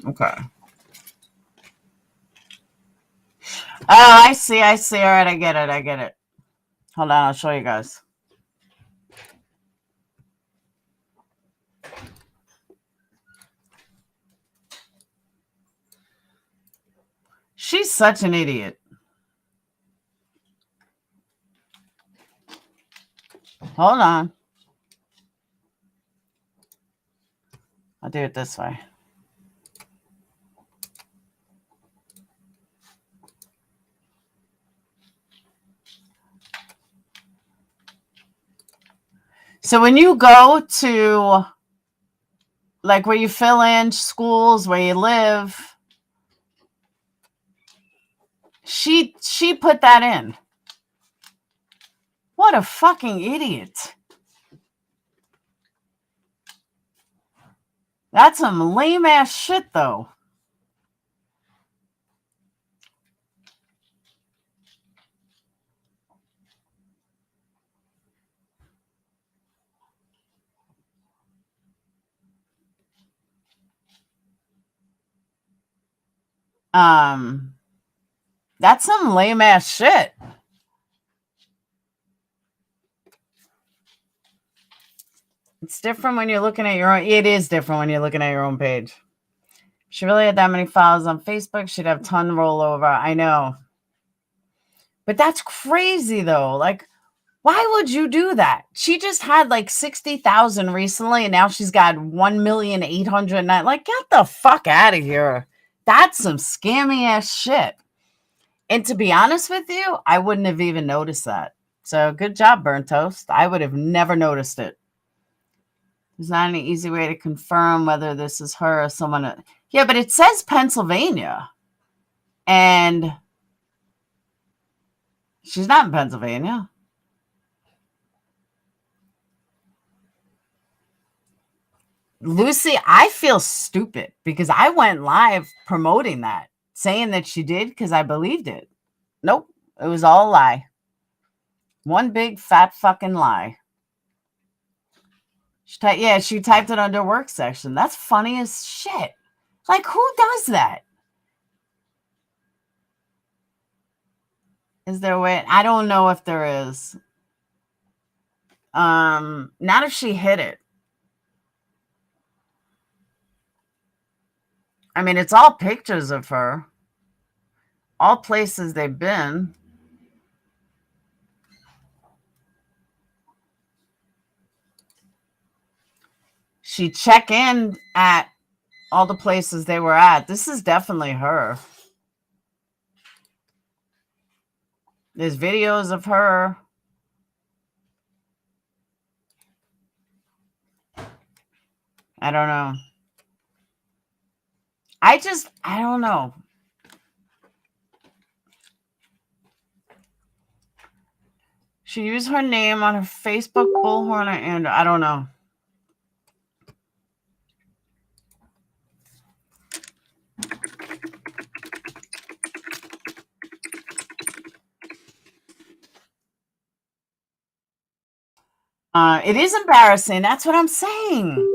Okay. Oh, I see. All right, I get it. Hold on, I'll show you guys. She's such an idiot. Hold on. I'll do it this way. So when you go to, like, where you fill in schools, where you live, She put that in. What a fucking idiot. That's some lame ass shit though. That's some lame ass shit. It's different when you're looking at your own. It is different when you're looking at your own page. If she really had that many followers on Facebook, she'd have ton rollover. I know. But that's crazy though. Like, why would you do that? She just had like 60,000 recently, and now she's got 1,809,000. Like, get the fuck out of here. That's some scammy ass shit. And to be honest with you, I wouldn't have even noticed that. So good job, Burnt Toast. I would have never noticed it. There's not any easy way to confirm whether this is her or someone. Yeah, but it says Pennsylvania. And she's not in Pennsylvania. Lucy, I feel stupid because I went live promoting that, saying that she did because I believed it. Nope, it was all a lie. One big fat fucking lie. She typed it under work section. That's funny as shit. Like, who does that? Is there a way? I don't know if there is. Not if she hit it. I mean, it's all pictures of her. All places they've been. She checked in at all the places they were at. This is definitely her. There's videos of her. I don't know. I don't know. She used her name on her Facebook bullhorn, and I don't know. It is embarrassing. That's what I'm saying.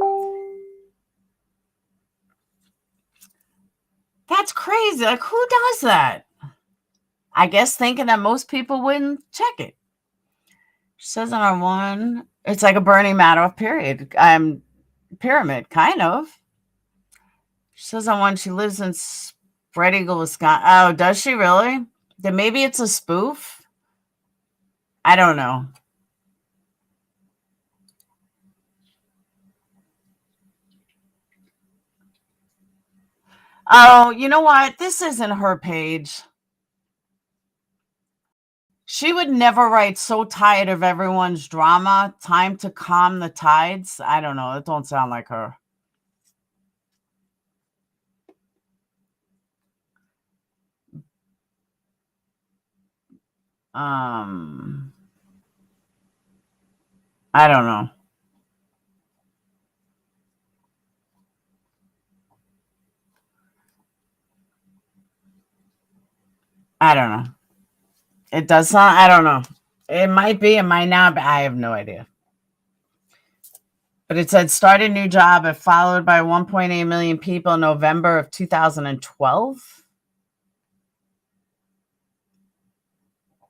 That's crazy. Like, who does that? I guess thinking that most people wouldn't check it. She says on our one, it's like a Burning Matter period. Pyramid, kind of. She says on one, she lives in Spread Eagle, Wisconsin. Oh, does she really? Then maybe it's a spoof. I don't know. Oh, you know what? This isn't her page. She would never write "so tired of everyone's drama, time to calm the tides." I don't know. It don't sound like her. I don't know. I don't know. It does sound, I don't know. It might be, it might not, but I have no idea. But it said started new job and followed by 1.8 million people in November of 2012.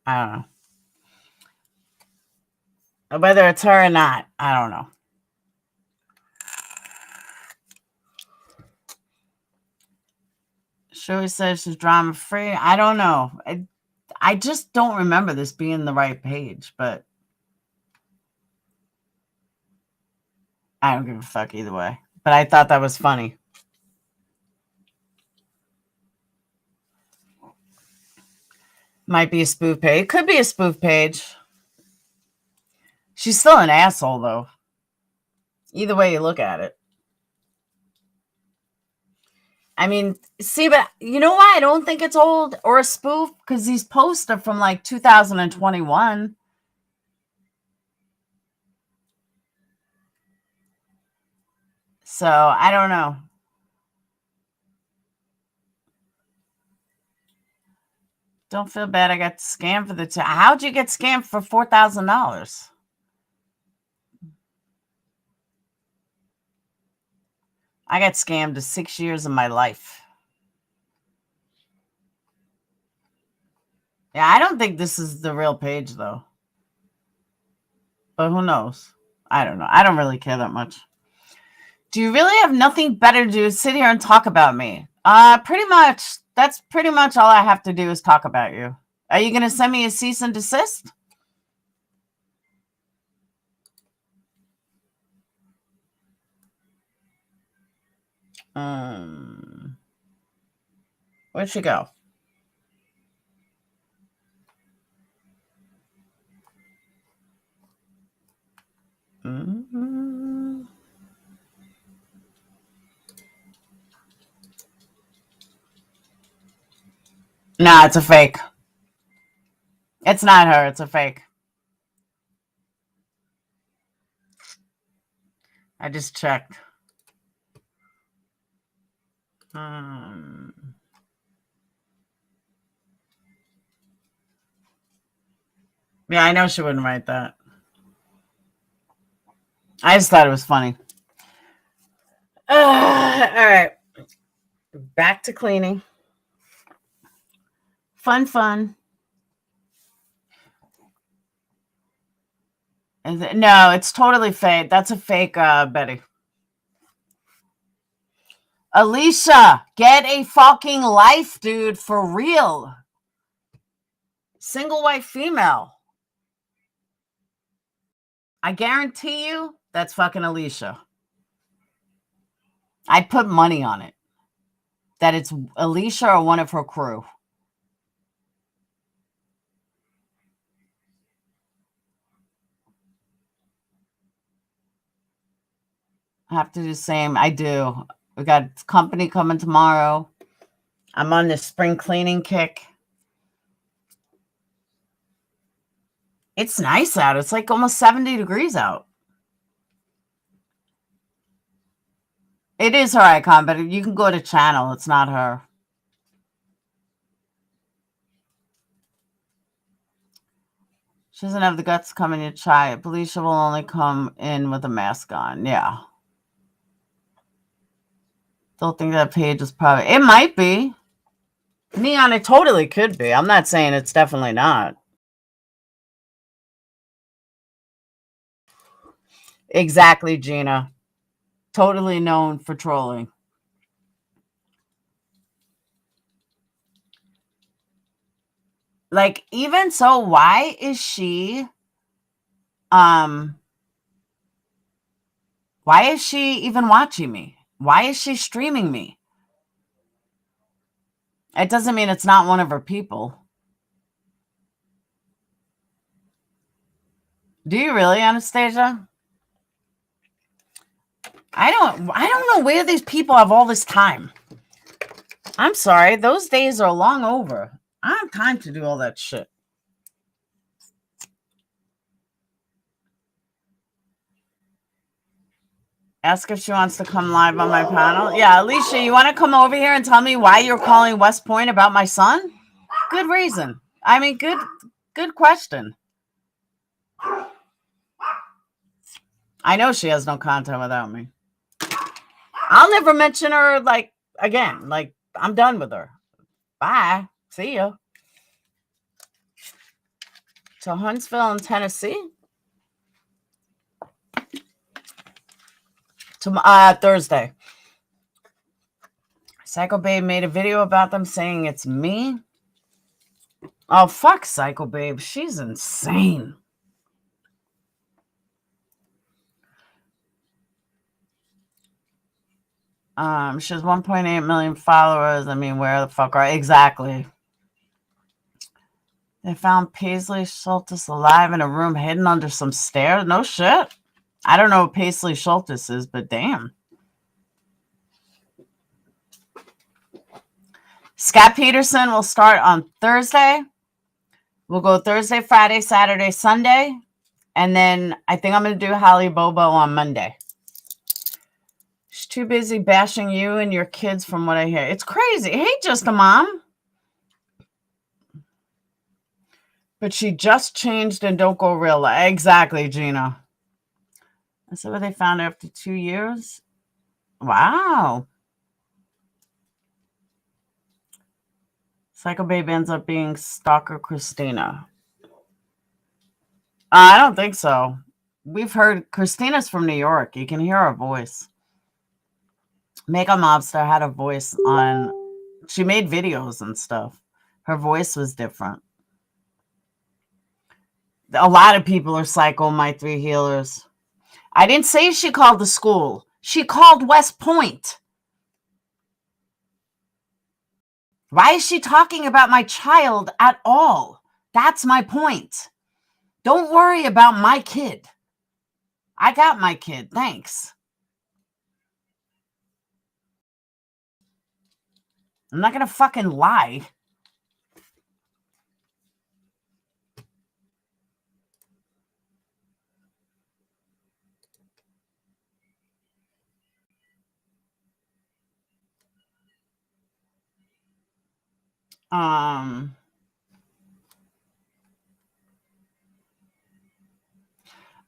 I don't know. Whether it's her or not, I don't know. She always says she's drama free. I don't know. I just don't remember this being the right page, but I don't give a fuck either way. But I thought that was funny. Might be a spoof page. It could be a spoof page. She's still an asshole, though. Either way you look at it. I mean, see, but you know why I don't think it's old or a spoof? Because these posts are from like 2021. So I don't know. Don't feel bad. I got scammed for the how'd you get scammed for $4,000? I got scammed to 6 years of my life. Yeah, I don't think this is the real page though. But who knows? I don't know. I don't really care that much. Do you really have nothing better to do? Sit here and talk about me? Pretty much. That's pretty much all I have to do is talk about you. Are you going to send me a cease and desist? Where'd she go? No, it's a fake. It's not her. It's a fake. I just checked. Yeah, I know she wouldn't write that. I just thought it was funny. All right. Back to cleaning. Fun. No, it's totally fake. That's a fake, Betty. Alicia, get a fucking life, dude, for real. Single white female. I guarantee you that's fucking Alicia. I'd put money on it that it's Alicia or one of her crew. I have to do the same. I do. We got company coming tomorrow. I'm on this spring cleaning kick. It's nice out. It's like almost 70 degrees out. It is her icon, but you can go to channel. It's not her. She doesn't have the guts to come in and try it. Alicia will only come in with a mask on. Yeah. Don't think that page is probably... It might be. Neon, it totally could be. I'm not saying it's definitely not. Exactly, Gina. Totally known for trolling. Like, even so, why is she even watching me? Why is she streaming me? It doesn't mean it's not one of her people. Do you really, Anastasia? I don't know where these people have all this time. I'm sorry. Those days are long over. I don't have time to do all that shit. Ask if she wants to come live on my panel. Yeah, Alicia, you want to come over here and tell me why you're calling West Point about my son? Good reason. I mean, good question. I know she has no content without me. I'll never mention her, like, again. Like, I'm done with her. Bye. See ya. To Huntsville in Tennessee. Thursday. Psycho Babe made a video about them saying it's me. Oh, fuck Psycho Babe. She's insane. She has 1.8 million followers. I mean, where the fuck are... Exactly. They found Paisley Schultes alive in a room hidden under some stairs. No shit. I don't know what Paisley Schultes is, but damn. Scott Peterson will start on Thursday. We'll go Thursday, Friday, Saturday, Sunday. And then I think I'm going to do Holly Bobo on Monday. She's too busy bashing you and your kids from what I hear. It's crazy. Hey, just a mom. But she just changed and don't go real. Exactly, Gina. I said what they found after 2 years. Wow. Psycho Babe ends up being Stalker Christina. I don't think so. We've heard Christina's from New York. You can hear her voice. Makeup Mobster had a voice on. She made videos and stuff. Her voice was different. A lot of people are psycho, my 3 healers. I didn't say she called the school. She called West Point. Why is she talking about my child at all? That's my point. Don't worry about my kid. I got my kid. Thanks. I'm not going to fucking lie.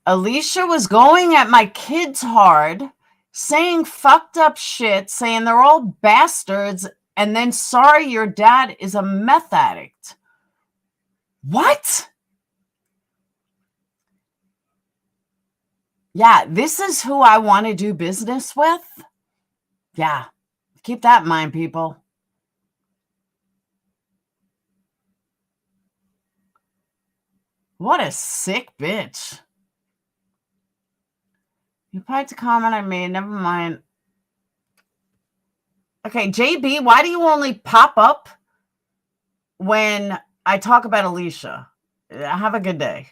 Alicia was going at my kids hard, saying fucked up shit, saying they're all bastards, and then sorry your dad is a meth addict. What? Yeah, this is who I want to do business with? Yeah, keep that in mind, people. What a sick bitch. You replied to comment I made. Never mind. Okay, JB, why do you only pop up when I talk about Alicia? Have a good day.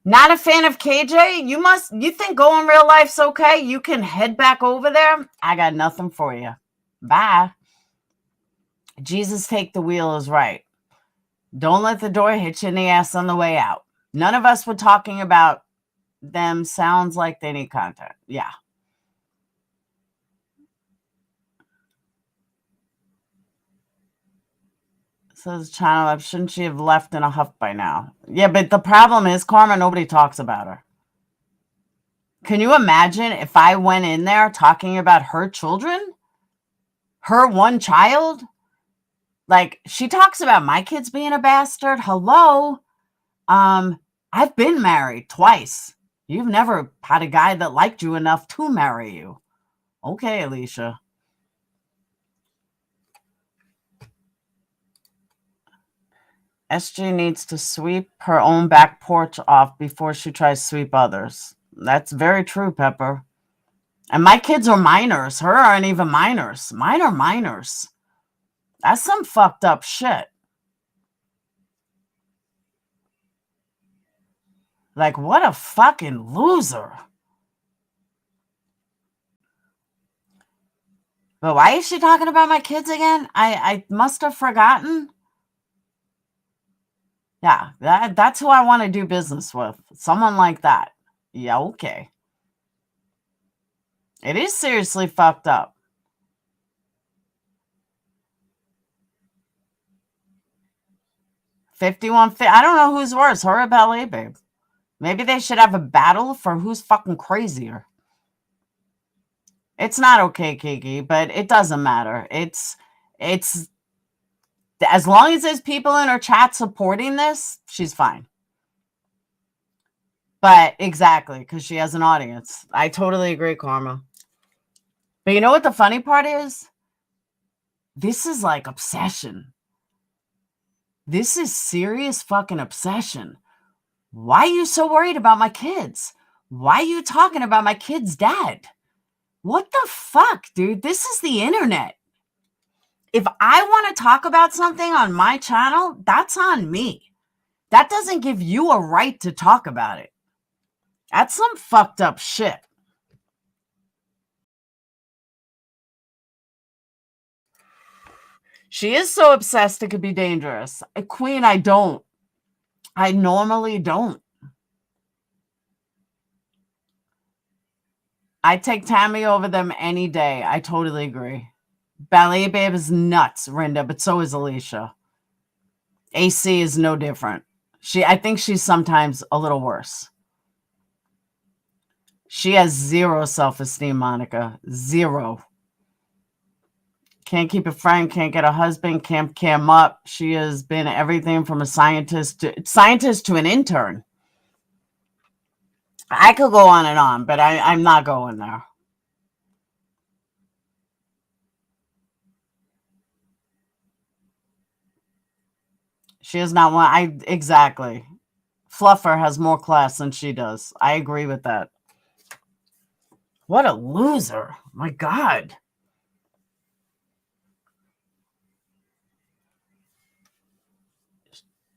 Not a fan of KJ? You think going real life's okay? You can head back over there? I got nothing for you. Bye. Jesus take the wheel is right. Don't let the door hit you in the ass on the way out. None of us were talking about them. Sounds like they need contact. Yeah. Says channel up. Shouldn't she have left in a huff by now? Yeah, but the problem is, Karma, nobody talks about her. Can you imagine if I went in there talking about her children? Her one child? Like, she talks about my kids being a bastard. Hello? I've been married twice. You've never had a guy that liked you enough to marry you. Okay, Alicia. SG needs to sweep her own back porch off before she tries to sweep others. That's very true, Pepper. And my kids are minors. Her aren't even minors. Mine are minors. That's some fucked up shit. Like, what a fucking loser. But why is she talking about my kids again? I must have forgotten. Yeah, that's who I want to do business with. Someone like that. Yeah, okay. It is seriously fucked up. 51. I don't know who's worse, her or Ballet Babe. Maybe they should have a battle for who's fucking crazier. It's not okay, Kiki, but it doesn't matter. It's as long as there's people in her chat supporting this, she's fine. But exactly, because she has an audience. I totally agree, Karma. But you know what the funny part is? This is like obsession. This is serious fucking obsession. Why are you so worried about my kids? Why are you talking about my kid's dad? What the fuck, dude? This is the internet. If I want to talk about something on my channel, that's on me. That doesn't give you a right to talk about it. That's some fucked up shit. She is so obsessed it could be dangerous. Queen, I don't. I normally don't. I take Tammy over them any day. I totally agree. Ballet Babe is nuts, Rinda, but so is Alicia. AC is no different. I think she's sometimes a little worse. She has zero self-esteem, Monica. Zero. Can't keep a friend, can't get a husband, can't cam up. She has been everything from a scientist to an intern. I could go on and on, but I'm not going there. She is not one. Exactly. Fluffer has more class than she does. I agree with that. What a loser. My God.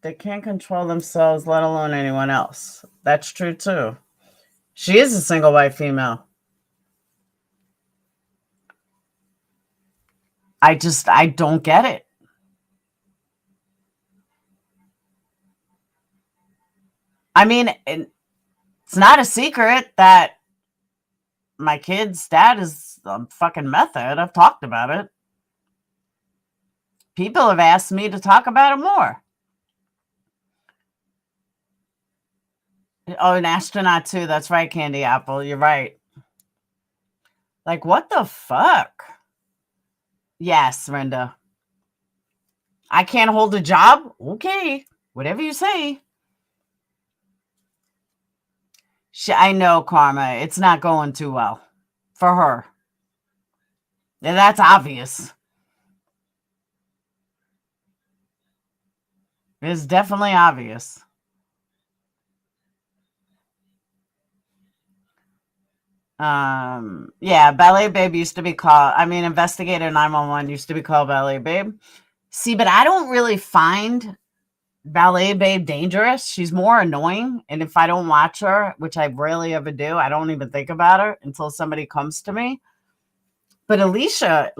They can't control themselves, let alone anyone else. That's true, too. She is a single white female. I don't get it. I mean, it's not a secret that my kid's dad is a fucking method. I've talked about it. People have asked me to talk about it more. Oh, an astronaut too. That's right, Candy Apple. You're right. Like, what the fuck? Yes, Rinda. I can't hold a job? Okay. Whatever you say. I know, Karma. It's not going too well for her. Yeah, that's obvious. It's definitely obvious. Yeah, Ballet Babe used to be called, Investigator 911 used to be called Ballet Babe. See, but I don't really find Ballet Babe dangerous. She's more annoying. And if I don't watch her, which I rarely ever do, I don't even think about her until somebody comes to me. But Alicia,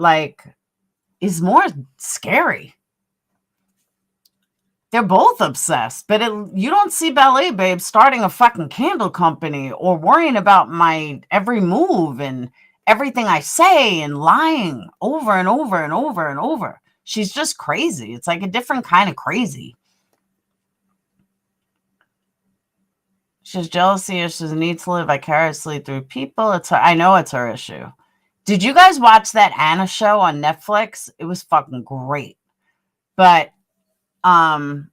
is more scary. They're both obsessed, but you don't see Ballet Babe starting a fucking candle company or worrying about my every move and everything I say and lying over and over and over and over. She's just crazy. It's like a different kind of crazy. She's jealousy issues, needs to live vicariously through people. I know it's her issue. Did you guys watch that Anna show on Netflix? It was fucking great. But not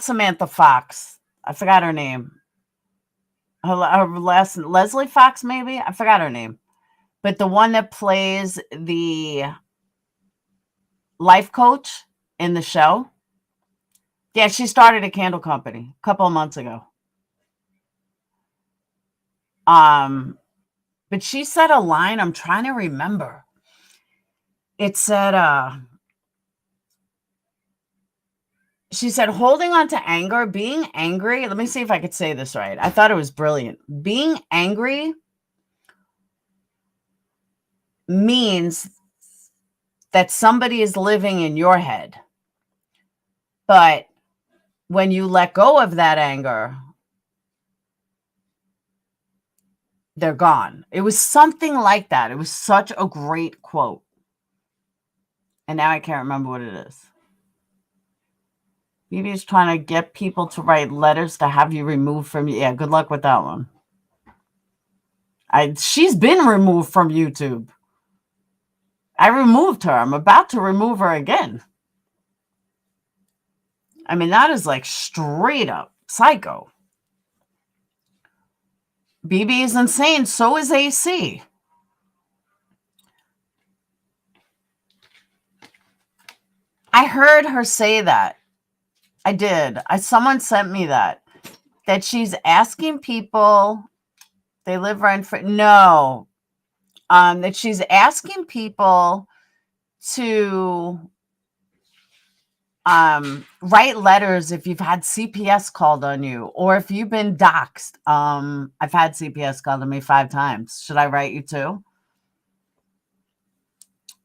Samantha Fox. I forgot her name. Her last Leslie Fox, maybe? I forgot her name. But the one that plays the life coach in the show. Yeah, she started a candle company a couple of months ago. But she said a line, I'm trying to remember. It said, she said, holding on to anger, being angry. Let me see if I could say this right. I thought it was brilliant. Being angry means that somebody is living in your head. But when you let go of that anger, they're gone. It was something like that. It was such a great quote. And now I can't remember what it is. Phoebe's trying to get people to write letters to have you removed from you. Yeah, good luck with that one. She's been removed from YouTube. I removed her. I'm about to remove her again. I mean, that is like straight up psycho. BB is insane. So is AC. I heard her say that. I did. Someone sent me that she's asking people. They live right in no. That she's asking people to write letters if you've had CPS called on you, or if you've been doxxed. I've had CPS called on me 5 times. Should I write you too?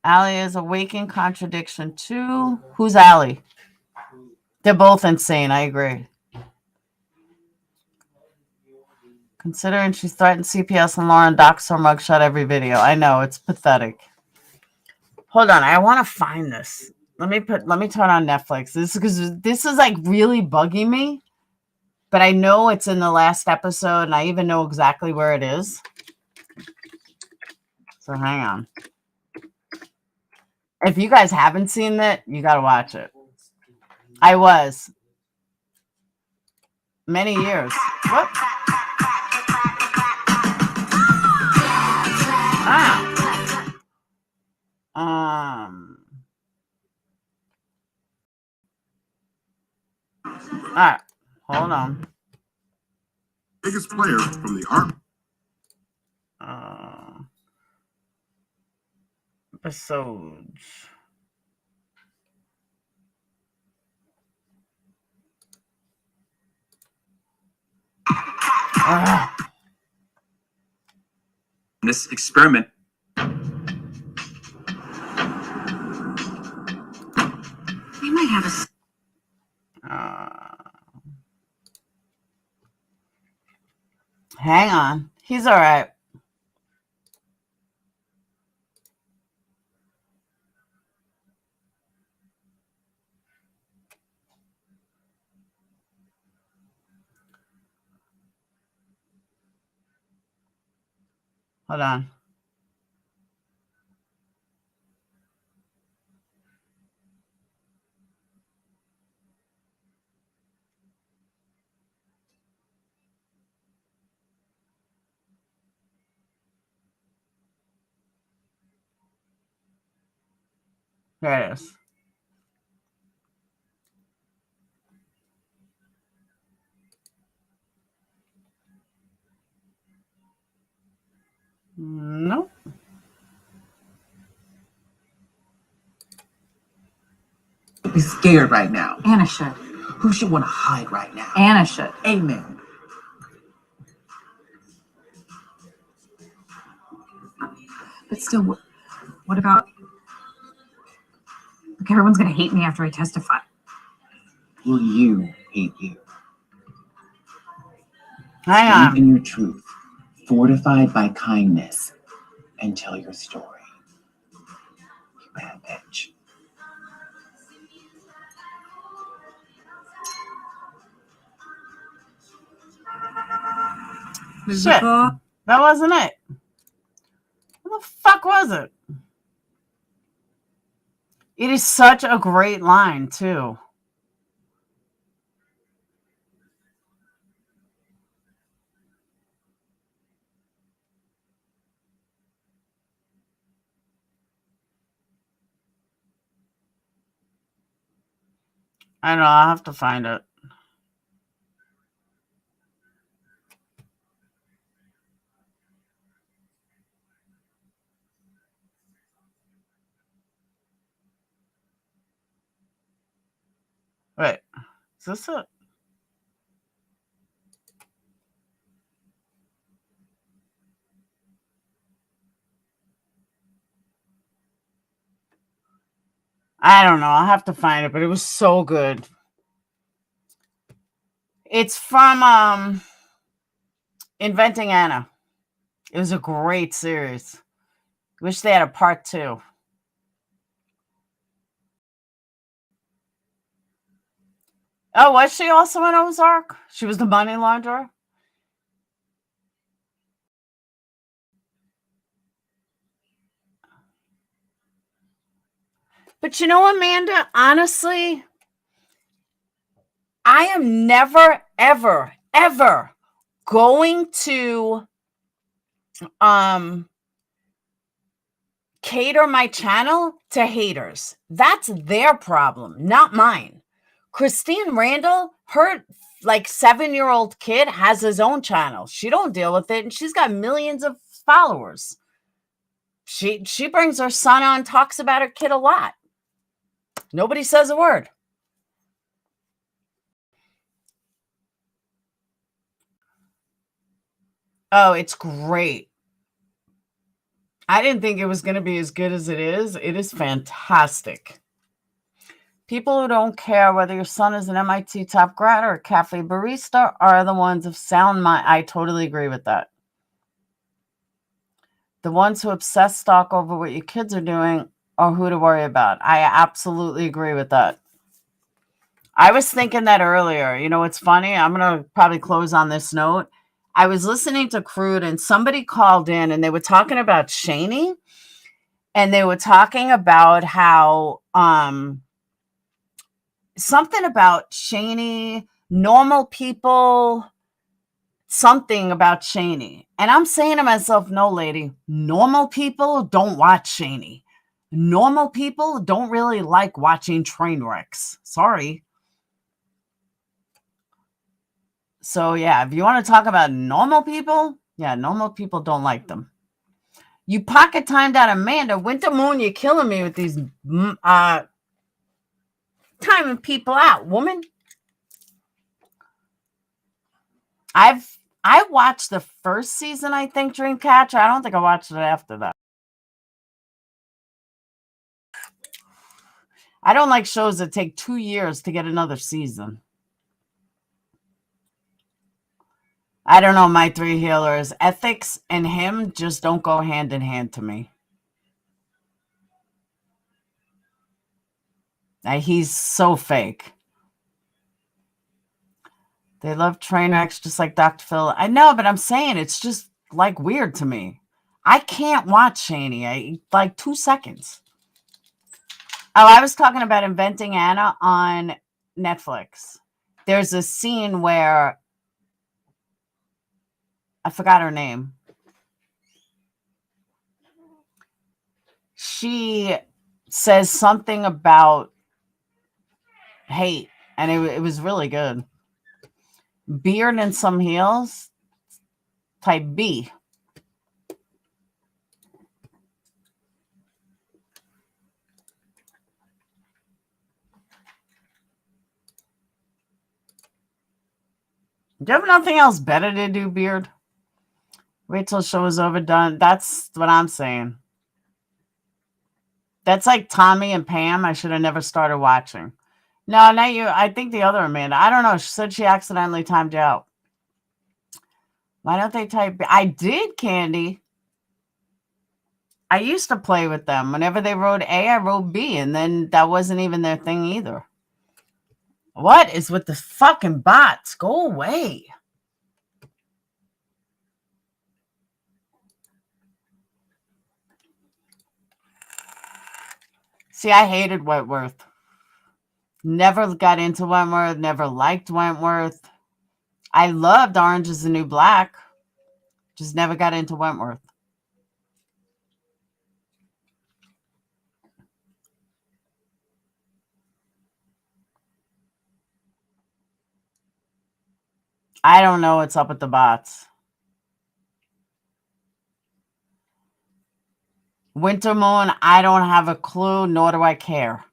Allie is a waking contradiction too. Who's Allie? They're both insane. I agree. Considering she's threatened CPS and Lauren doxed her mugshot every video. I know, it's pathetic. Hold on, I want to find this. Let me turn on Netflix. This is like really bugging me. But I know it's in the last episode, and I even know exactly where it is. So hang on. If you guys haven't seen it, you got to watch it. I was. Many years. What? All right. Hold on. Biggest player from the art. Episodes. This experiment. We might have a. Hang on. He's all right. Hold on. Here it is. Nope. Be scared right now. Anna should. Who should want to hide right now? Anna should. Amen. But still, what about? Look, everyone's gonna hate me after I testify. Will you hate you? Hang on. Believe in your truth, fortified by kindness, and tell your story. You bad bitch. Shit. That wasn't it. What the fuck was it? It is such a great line, too. I know, I'll have to find it. Wait, is this it? I don't know. I'll have to find it, but it was so good. It's from Inventing Anna. It was a great series. Wish they had a part 2. Oh, was she also in Ozark? She was the money launderer? But you know, Amanda, honestly, I am never, ever, ever going to cater my channel to haters. That's their problem, not mine. Christine Randall, her like 7-year-old kid has his own channel. She don't deal with it, and she's got millions of followers. She brings her son on, talks about her kid a lot. Nobody says a word. Oh, it's great. I didn't think it was going to be as good as it is. It is fantastic. People who don't care whether your son is an MIT top grad or a cafe barista are the ones of sound mind. I totally agree with that. The ones who obsess stalk over what your kids are doing or who to worry about. I absolutely agree with that. I was thinking that earlier. You know, it's funny. I'm going to probably close on this note. I was listening to Crude and somebody called in and they were talking about Shaney, and they were talking about how something about Shaney, normal people, something about Shaney. And I'm saying to myself, no, lady, normal people don't watch Shaney. Normal people don't really like watching train wrecks. Sorry. So, yeah, if you want to talk about normal people, yeah, normal people don't like them. You pocket timed out Amanda. Winter Moon, you're killing me with these timing people out, woman. I watched the first season, I think, Dreamcatcher. I don't think I watched it after that. I don't like shows that take 2 years to get another season. I don't know, my three healers. Ethics and him just don't go hand in hand to me. He's so fake. They love train wrecks just like Dr. Phil. I know, but I'm saying it's just like weird to me. I can't watch Shaney. Like 2 seconds. Oh, I was talking about Inventing Anna on Netflix. There's a scene where I forgot her name. She says something about hate, and it was really good. Beard and some heels, type B. Do you have nothing else better to do, Beard? Wait till show is overdone. That's what I'm saying. That's like Tommy and Pam. I should have never started watching. No, not you. I think the other Amanda. I don't know. She said she accidentally timed you out. Why don't they type B? I did, Candy. I used to play with them. Whenever they wrote A, I wrote B, and then that wasn't even their thing either. What is with the fucking bots? Go away. See, I hated Wentworth. Never got into Wentworth. Never liked Wentworth. I loved Orange is the New Black. Just never got into Wentworth. I don't know what's up with the bots. Winter Moon, I don't have a clue, nor do I care.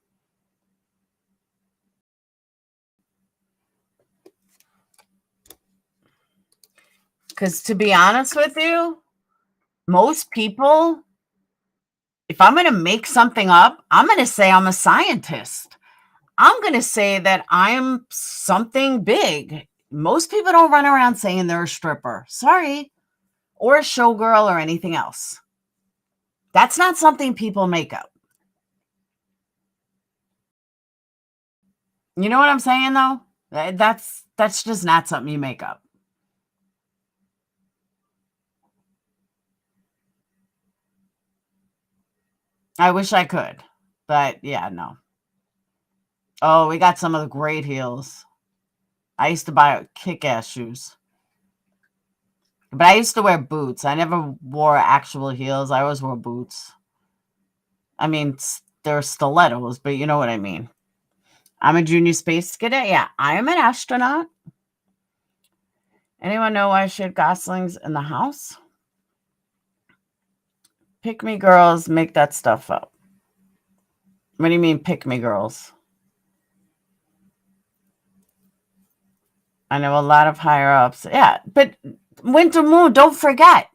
Because to be honest with you, most people, if I'm going to make something up, I'm going to say I'm a scientist. I'm going to say that I'm something big. Most people don't run around saying they're a stripper. Sorry. Or a showgirl or anything else. That's not something people make up. You know what I'm saying, though? That's just not something you make up. I wish I could. But, yeah, no. Oh, we got some of the great heels. I used to buy kick-ass shoes. But I used to wear boots. I never wore actual heels. I always wore boots. I mean, they're stilettos, but you know what I mean. I'm a junior space cadet. Yeah, I am an astronaut. Anyone know why she had goslings in the house? Pick me girls make that stuff up. What do you mean, pick me girls? I know a lot of higher ups. Yeah, but Winter Moon, don't forget.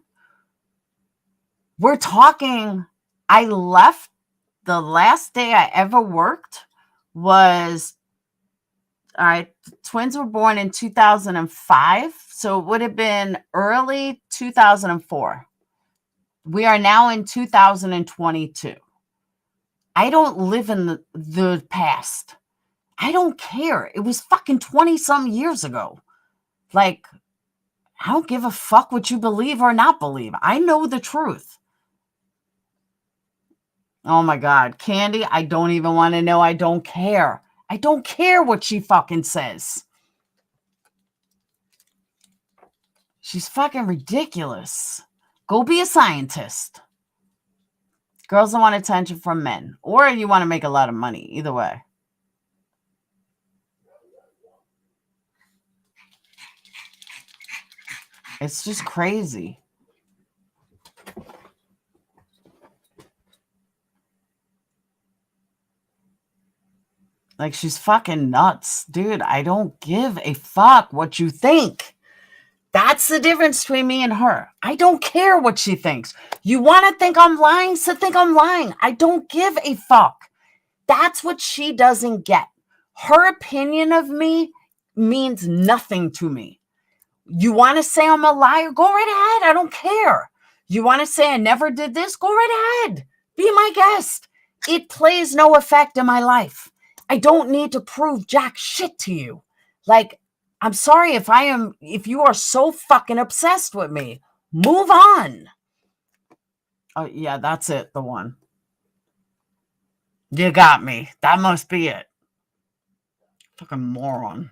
We're talking, I left, the last day I ever worked was, all right, the twins were born in 2005. So it would have been early 2004. We are now in 2022. I don't live in the past. I don't care. It was fucking 20-some years ago. Like, I don't give a fuck what you believe or not believe. I know the truth. Oh my God. Candy, I don't even want to know. I don't care. I don't care what she fucking says. She's fucking ridiculous. Go be a scientist. Girls don't want attention from men. Or you want to make a lot of money. Either way. It's just crazy. Like, she's fucking nuts. Dude, I don't give a fuck what you think. That's the difference between me and her. I don't care what she thinks. You want to think I'm lying? So think I'm lying. I don't give a fuck. That's what she doesn't get. Her opinion of me means nothing to me. You want to say I'm a liar? Go right ahead. I don't care. You want to say I never did this? Go right ahead. Be my guest. It plays no effect in my life. I don't need to prove jack shit to you. Like, I'm sorry if you are so fucking obsessed with me. Move on. Oh, yeah, that's it. The one. You got me. That must be it. Fucking moron.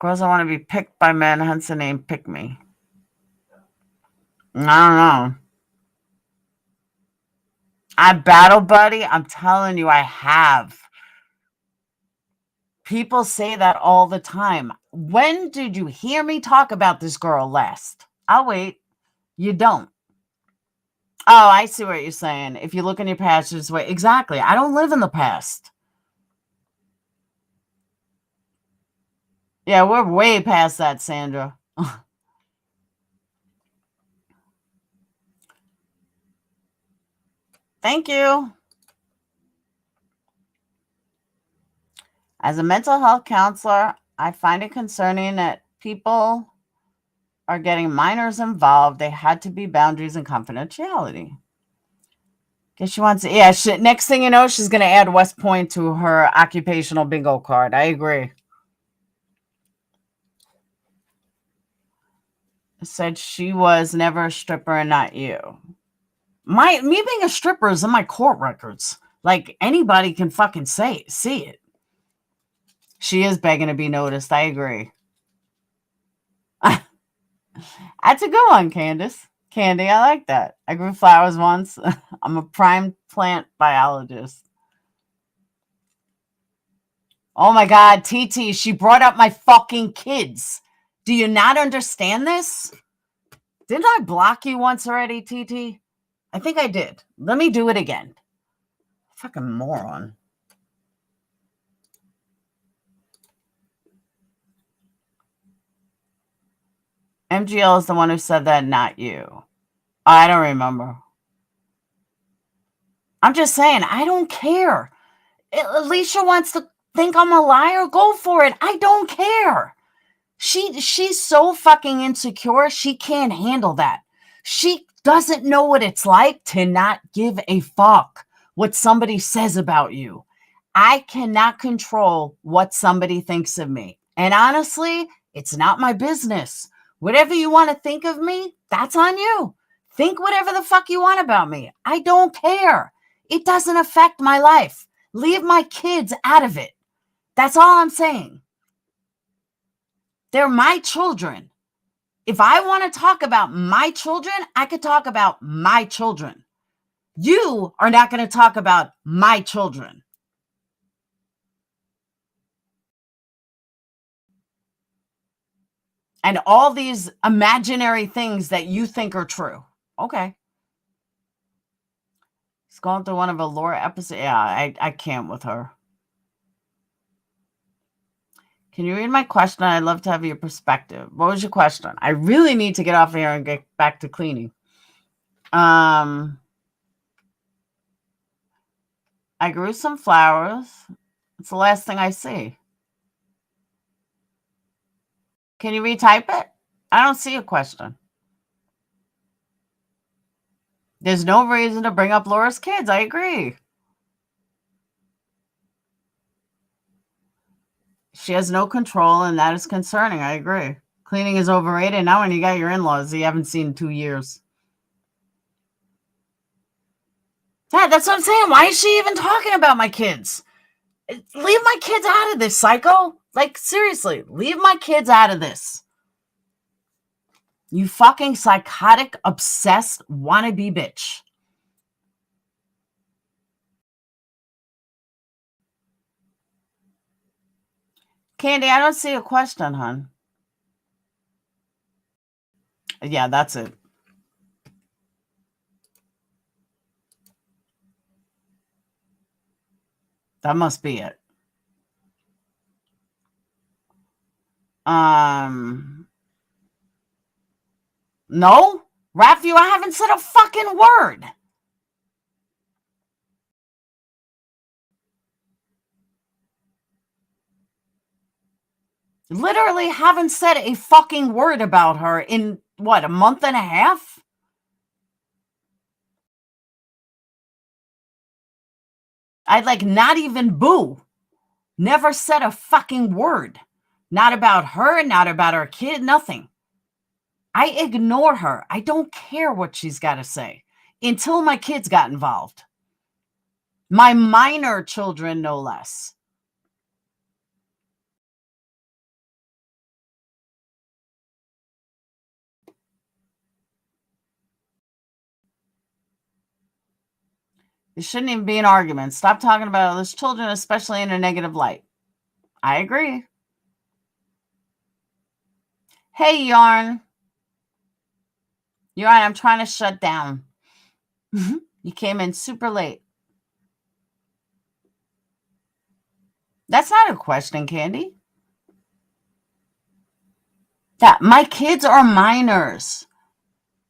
Girls, I want to be picked by men, hence the name Pick Me. I don't know. I battle buddy. I'm telling you, I have. People say that all the time. When did you hear me talk about this girl last? I'll wait. You don't. Oh, I see what you're saying. If you look in your past, just wait. Exactly. I don't live in the past. Yeah, we're way past that, Sandra. Thank you. As a mental health counselor, I find it concerning that people are getting minors involved. They had to be boundaries and confidentiality. Guess she wants to, yeah, next thing you know, she's going to add West Point to her occupational bingo card. I agree. Said she was never a stripper and not you. Me being a stripper is in my court records. Like, anybody can fucking see it. She is begging to be noticed. I agree. That's a good one, Candace. Candy, I like that. I grew flowers once. I'm a prime plant biologist. Oh my God, TT, she brought up my fucking kids. Do you not understand this? Didn't I block you once already, TT? I think I did. Let me do it again. Fucking moron. MGL is the one who said that, not you. I don't remember. I'm just saying, I don't care. Alicia wants to think I'm a liar. Go for it. I don't care. She's so fucking insecure. She can't handle that. She doesn't know what it's like to not give a fuck what somebody says about you. I cannot control what somebody thinks of me. And honestly, it's not my business. Whatever you want to think of me, that's on you. Think whatever the fuck you want about me. I don't care. It doesn't affect my life. Leave my kids out of it. That's all I'm saying. They're my children. If I want to talk about my children, I could talk about my children. You are not going to talk about my children. And all these imaginary things that you think are true. Okay. It's going through one of a Laura episode. Yeah, I can't with her. Can you read my question? I'd love to have your perspective. What was your question? I really need to get off here and get back to cleaning. I grew some flowers. It's the last thing I see. Can you retype it? I don't see a question. There's no reason to bring up Laura's kids. I agree. She has no control, and that is concerning. I agree. Cleaning is overrated. Now when you got your in-laws you haven't seen in 2 years. Dad, that's what I'm saying. Why is she even talking about my kids? Leave my kids out of this, psycho. Like, seriously, leave my kids out of this. You fucking psychotic, obsessed, wannabe bitch. Candy, I don't see a question, hon. Yeah, that's it. That must be it. No? Raphael, I haven't said a fucking word. Literally haven't said a fucking word about her in, what, a month and a half? I'd like not even boo. Never said a fucking word. Not about her, not about her kid, nothing. I ignore her. I don't care what she's got to say until my kids got involved. My minor children, no less. It shouldn't even be an argument. Stop talking about others' children, especially in a negative light. I agree. Hey, Yarn. Yarn, I'm trying to shut down. You came in super late. That's not a question, Candy. That my kids are minors.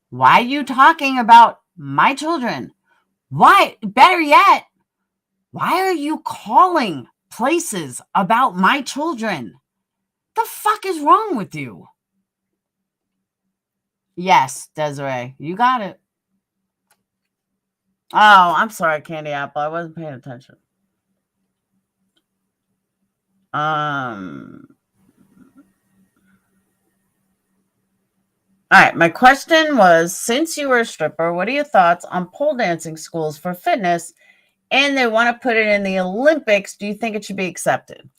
Why are you talking about my children? Why? Better yet, why are you calling places about my children? The fuck is wrong with you? Yes, Desiree, you got it. Oh, I'm sorry, Candy Apple. I wasn't paying attention. All right, my question was, since you were a stripper, what are your thoughts on pole dancing schools for fitness, and they want to put it in the Olympics? Do you think it should be accepted?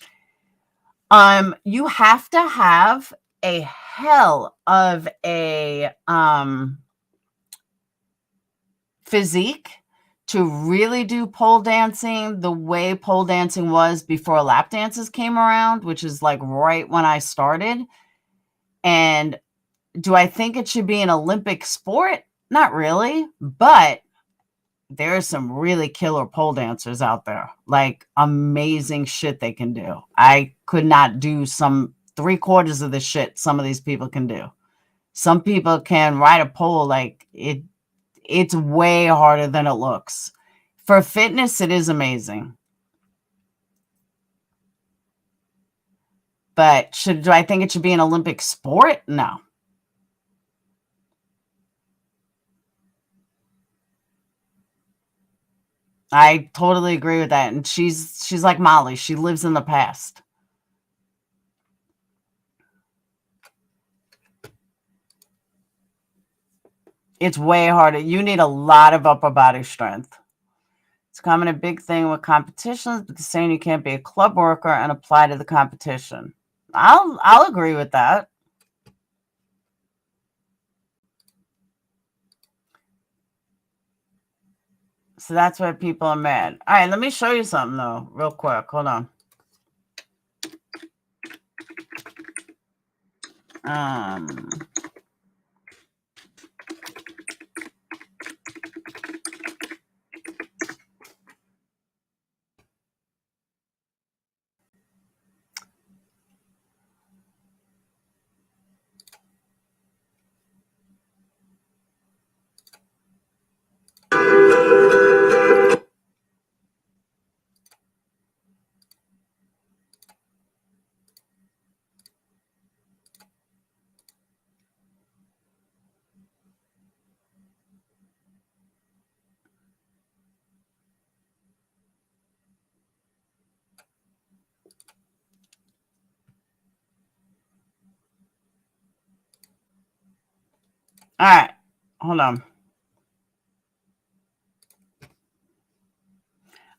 You have to have a hell of a physique to really do pole dancing the way pole dancing was before lap dances came around, which is like right when I started. And do I think it should be an Olympic sport? Not really, but there are some really killer pole dancers out there, like amazing shit they can do. I could not do some 3/4 of the shit some of these people can do. Some people can ride a pole like it's way harder than it looks. For fitness, it is amazing. But do I think it should be an Olympic sport? No. I totally agree with that. And she's like Molly. She lives in the past. It's way harder. You need a lot of upper body strength. It's becoming a big thing with competitions, but they're saying you can't be a club worker and apply to the competition. I'll agree with that. So that's why people are mad. All right, let me show you something, though, real quick. Hold on. All right. Hold on.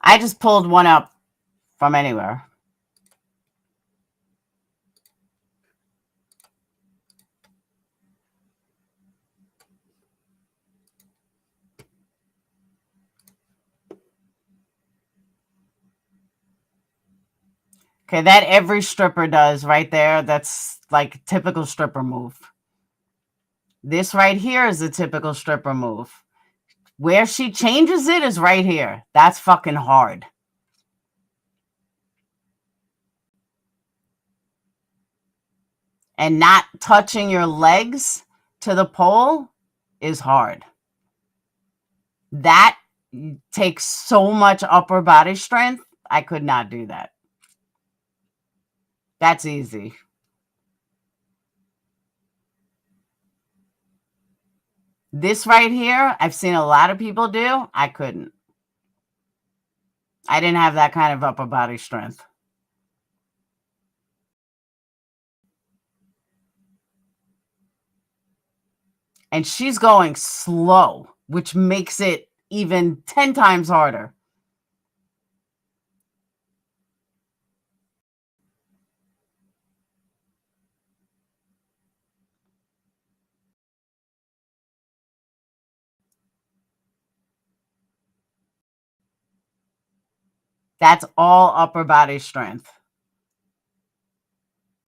I just pulled one up from anywhere. Okay, that every stripper does right there. That's like typical stripper move. This right here is a typical stripper move. Where she changes it is right here. That's fucking hard. And not touching your legs to the pole is hard. That takes so much upper body strength. I could not do that. That's easy. This right here, I've seen a lot of people do. I couldn't. I didn't have that kind of upper body strength. And she's going slow, which makes it even 10 times harder. That's all upper body strength.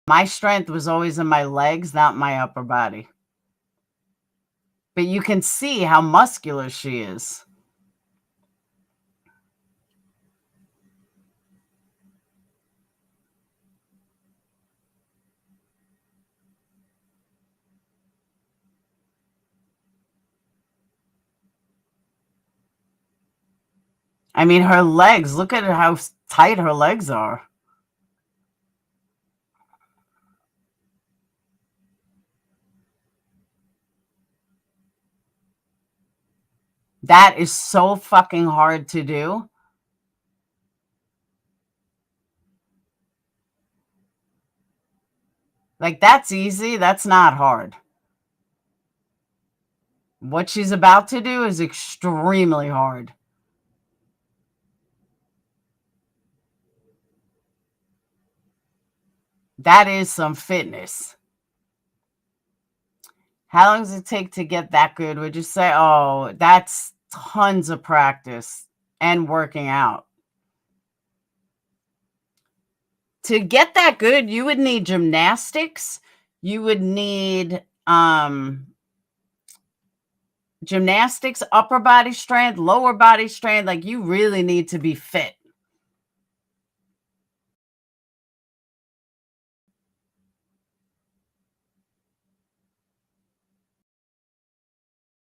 My strength was always in my legs, not my upper body. But you can see how muscular she is. I mean, her legs, look at how tight her legs are. That is so fucking hard to do. Like, that's easy. That's not hard. What she's about to do is extremely hard. That is some fitness. How long does it take to get that good? Would you say, oh, that's tons of practice and working out. To get that good, you would need gymnastics. You would need gymnastics, upper body strength, lower body strength. Like, you really need to be fit.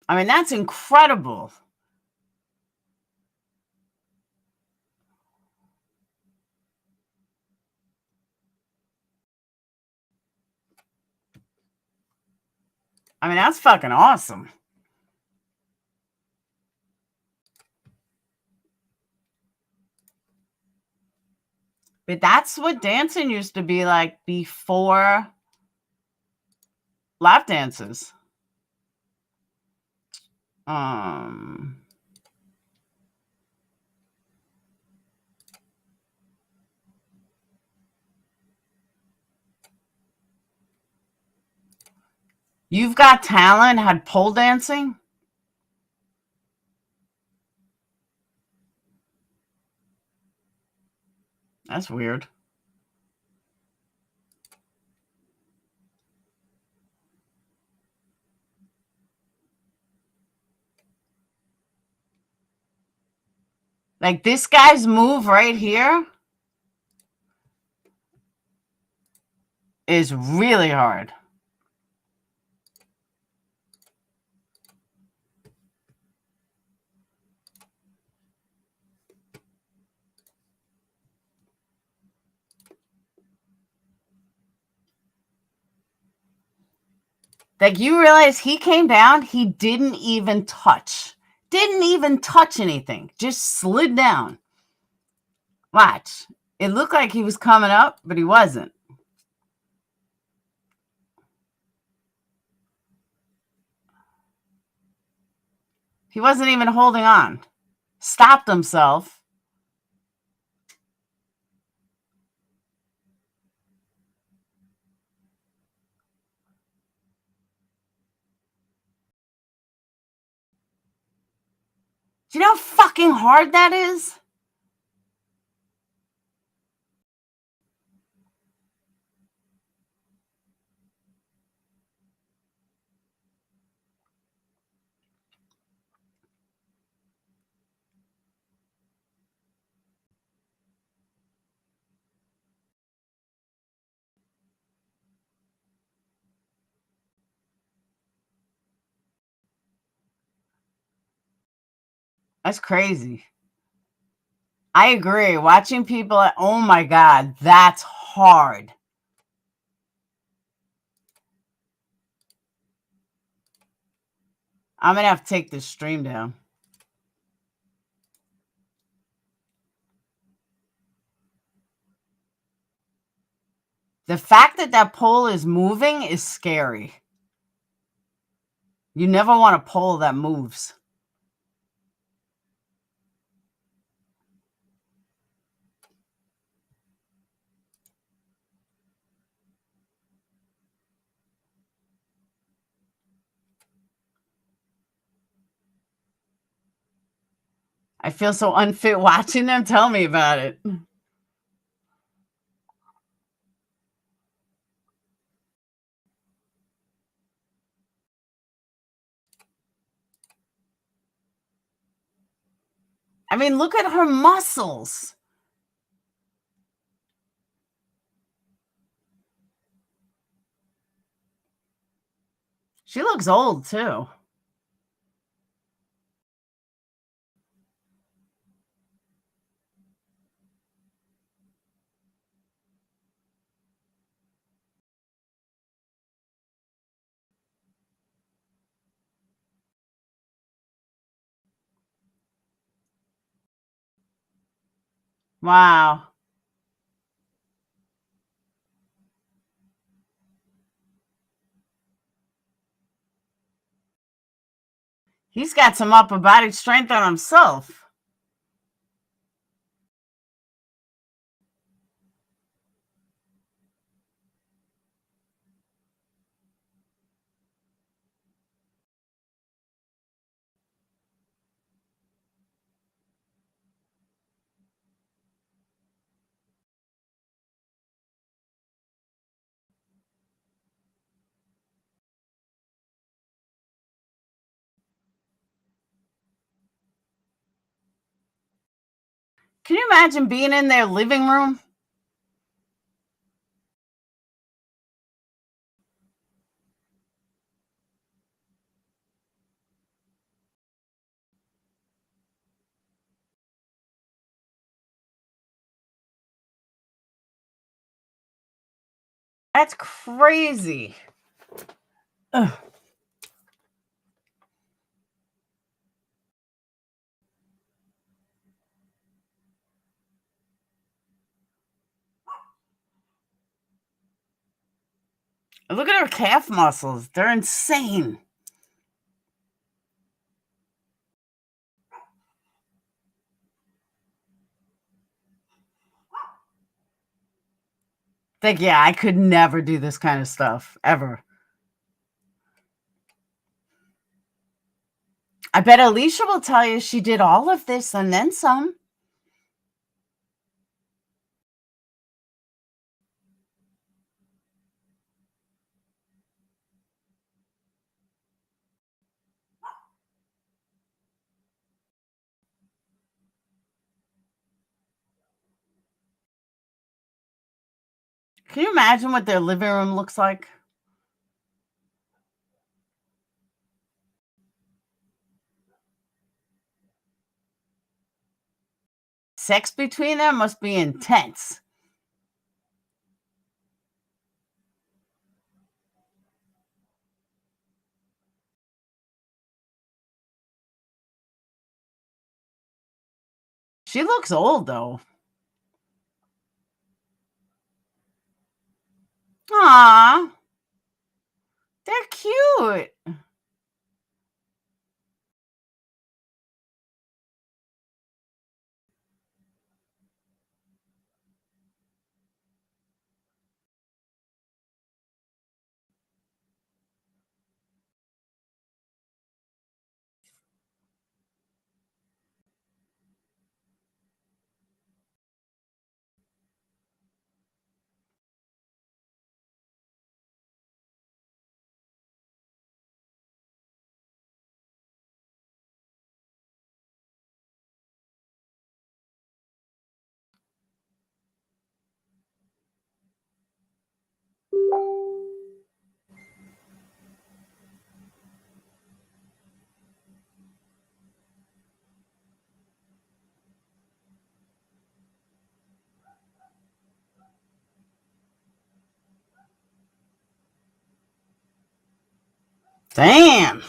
I mean, that's incredible. I mean, that's fucking awesome. But that's what dancing used to be like before lap dances. You've Got Talent had pole dancing? That's weird. Like, this guy's move right here is really hard. Like, you realize he came down, he didn't even touch anything, just slid down. Watch. It looked like he was coming up, but he wasn't. He wasn't even holding on. Stopped himself. Do you know how fucking hard that is? That's crazy. I agree. Watching people, oh my God, that's hard. I'm going to have to take this stream down. The fact that that pole is moving is scary. You never want a pole that moves. I feel so unfit watching them. Tell me about it. I mean, look at her muscles. She looks old, too. Wow. He's got some upper body strength on himself. Can you imagine being in their living room? That's crazy. Ugh. Look at her calf muscles. They're insane. Like, yeah, I could never do this kind of stuff, ever. I bet Alicia will tell you she did all of this and then some. Can you imagine what their living room looks like? Sex between them must be intense. She looks old, though. Aw. They're cute. Damn.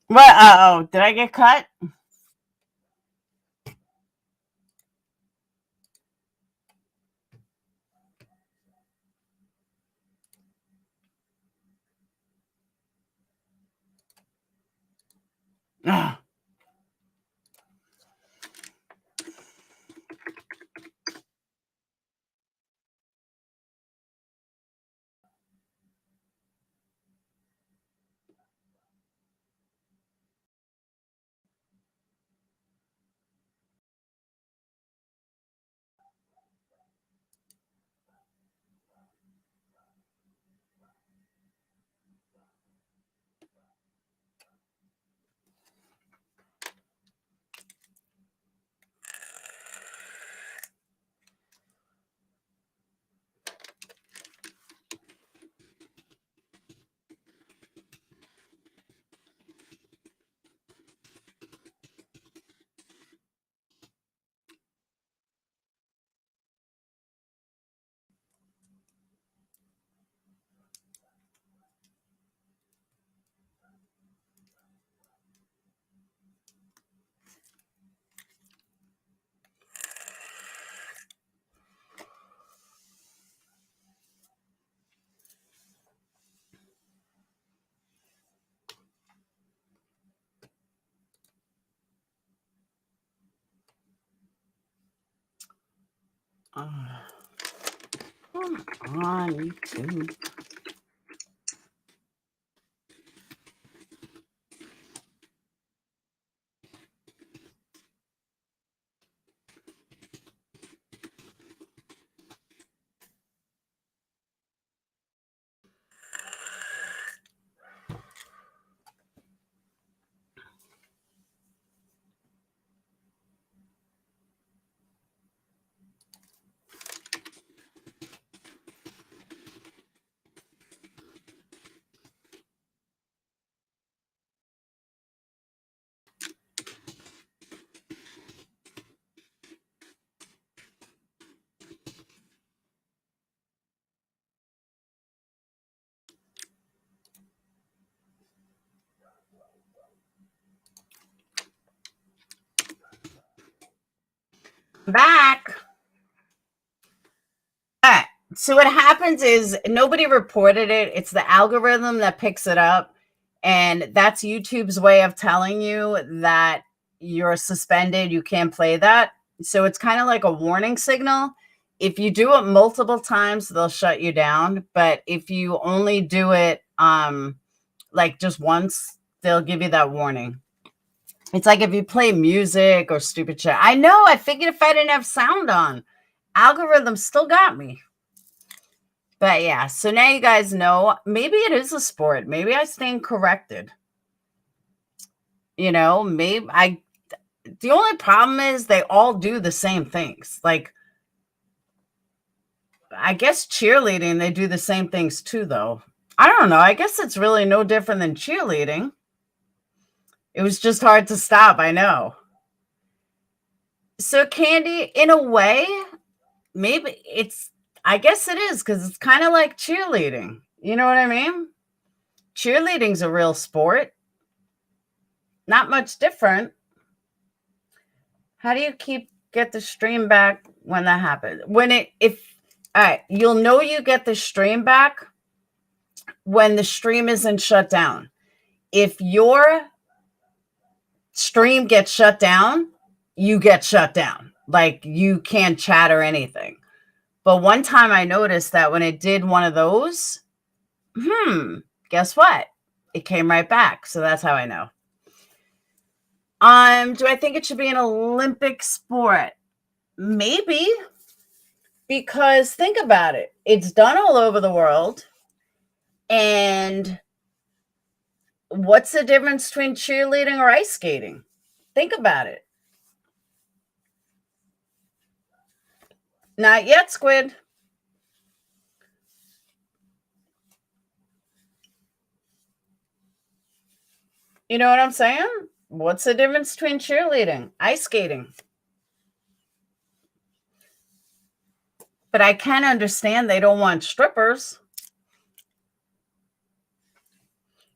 What? Oh, did I get cut? Ugh. Come on, YouTube. Back. All right. So what happens is nobody reported it. It's the algorithm that picks it up. And that's YouTube's way of telling you that you're suspended. You can't play that. So it's kind of like a warning signal. If you do it multiple times, they'll shut you down. But if you only do it like just once, they'll give you that warning. It's like if you play music or stupid shit. I know. I figured if I didn't have sound on, algorithm still got me. But yeah, so now you guys know, maybe it is a sport. Maybe I stand corrected. You know, the only problem is they all do the same things. Like, I guess cheerleading, they do the same things too, though. I don't know. I guess it's really no different than cheerleading. It was just hard to stop. I know. So Candy, in a way, maybe I guess it is because it's kind of like cheerleading. You know what I mean? Cheerleading's a real sport. Not much different. How do you get the stream back when that happens? All right, you'll know you get the stream back when the stream isn't shut down. If your stream gets shut down, you get shut down. Like you can't chat or anything. But one time I noticed that when it did one of those, guess what? It came right back. So that's how I know. Do I think it should be an Olympic sport? Maybe. Because think about it. It's done all over the world. And what's the difference between cheerleading or ice skating? Think about it. Not yet, Squid. You know what I'm saying? What's the difference between cheerleading, ice skating? But I can understand they don't want strippers.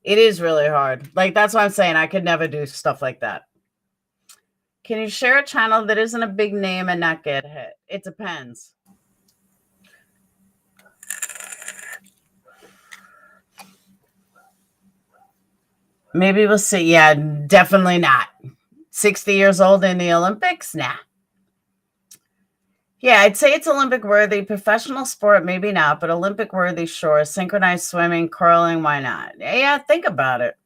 It is really hard. Like, that's what I'm saying. I could never do stuff like that. Can you share a channel that isn't a big name and not get hit? It depends. Maybe we'll see. Yeah, definitely not. 60 years old in the Olympics? Nah. Yeah, I'd say it's Olympic worthy. Professional sport, maybe not, but Olympic worthy, sure. Synchronized swimming, curling, why not? Yeah, think about it.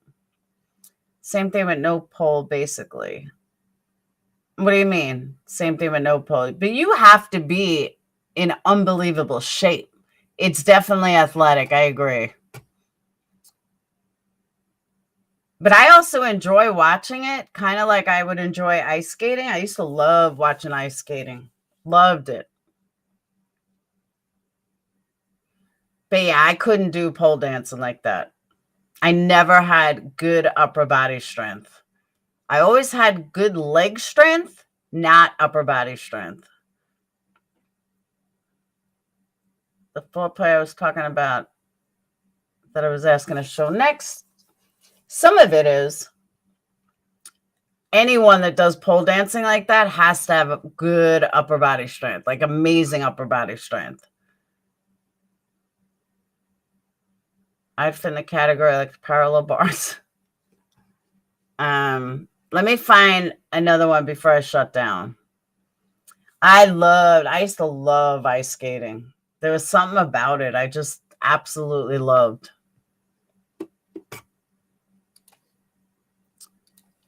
Same thing with no pole, basically. What do you mean? Same thing with no pole. But you have to be in unbelievable shape. It's definitely athletic. I agree. But I also enjoy watching it, kind of like I would enjoy ice skating. I used to love watching ice skating. Loved it. But yeah, I couldn't do pole dancing like that. I never had good upper body strength. I always had good leg strength, not upper body strength. The foreplay I was talking about that I was asking to show next, some of it is anyone that does pole dancing like that has to have a good upper body strength, like amazing upper body strength. I'd fit in the category like parallel bars. Let me find another one before I shut down. I used to love ice skating. There was something about it I just absolutely loved.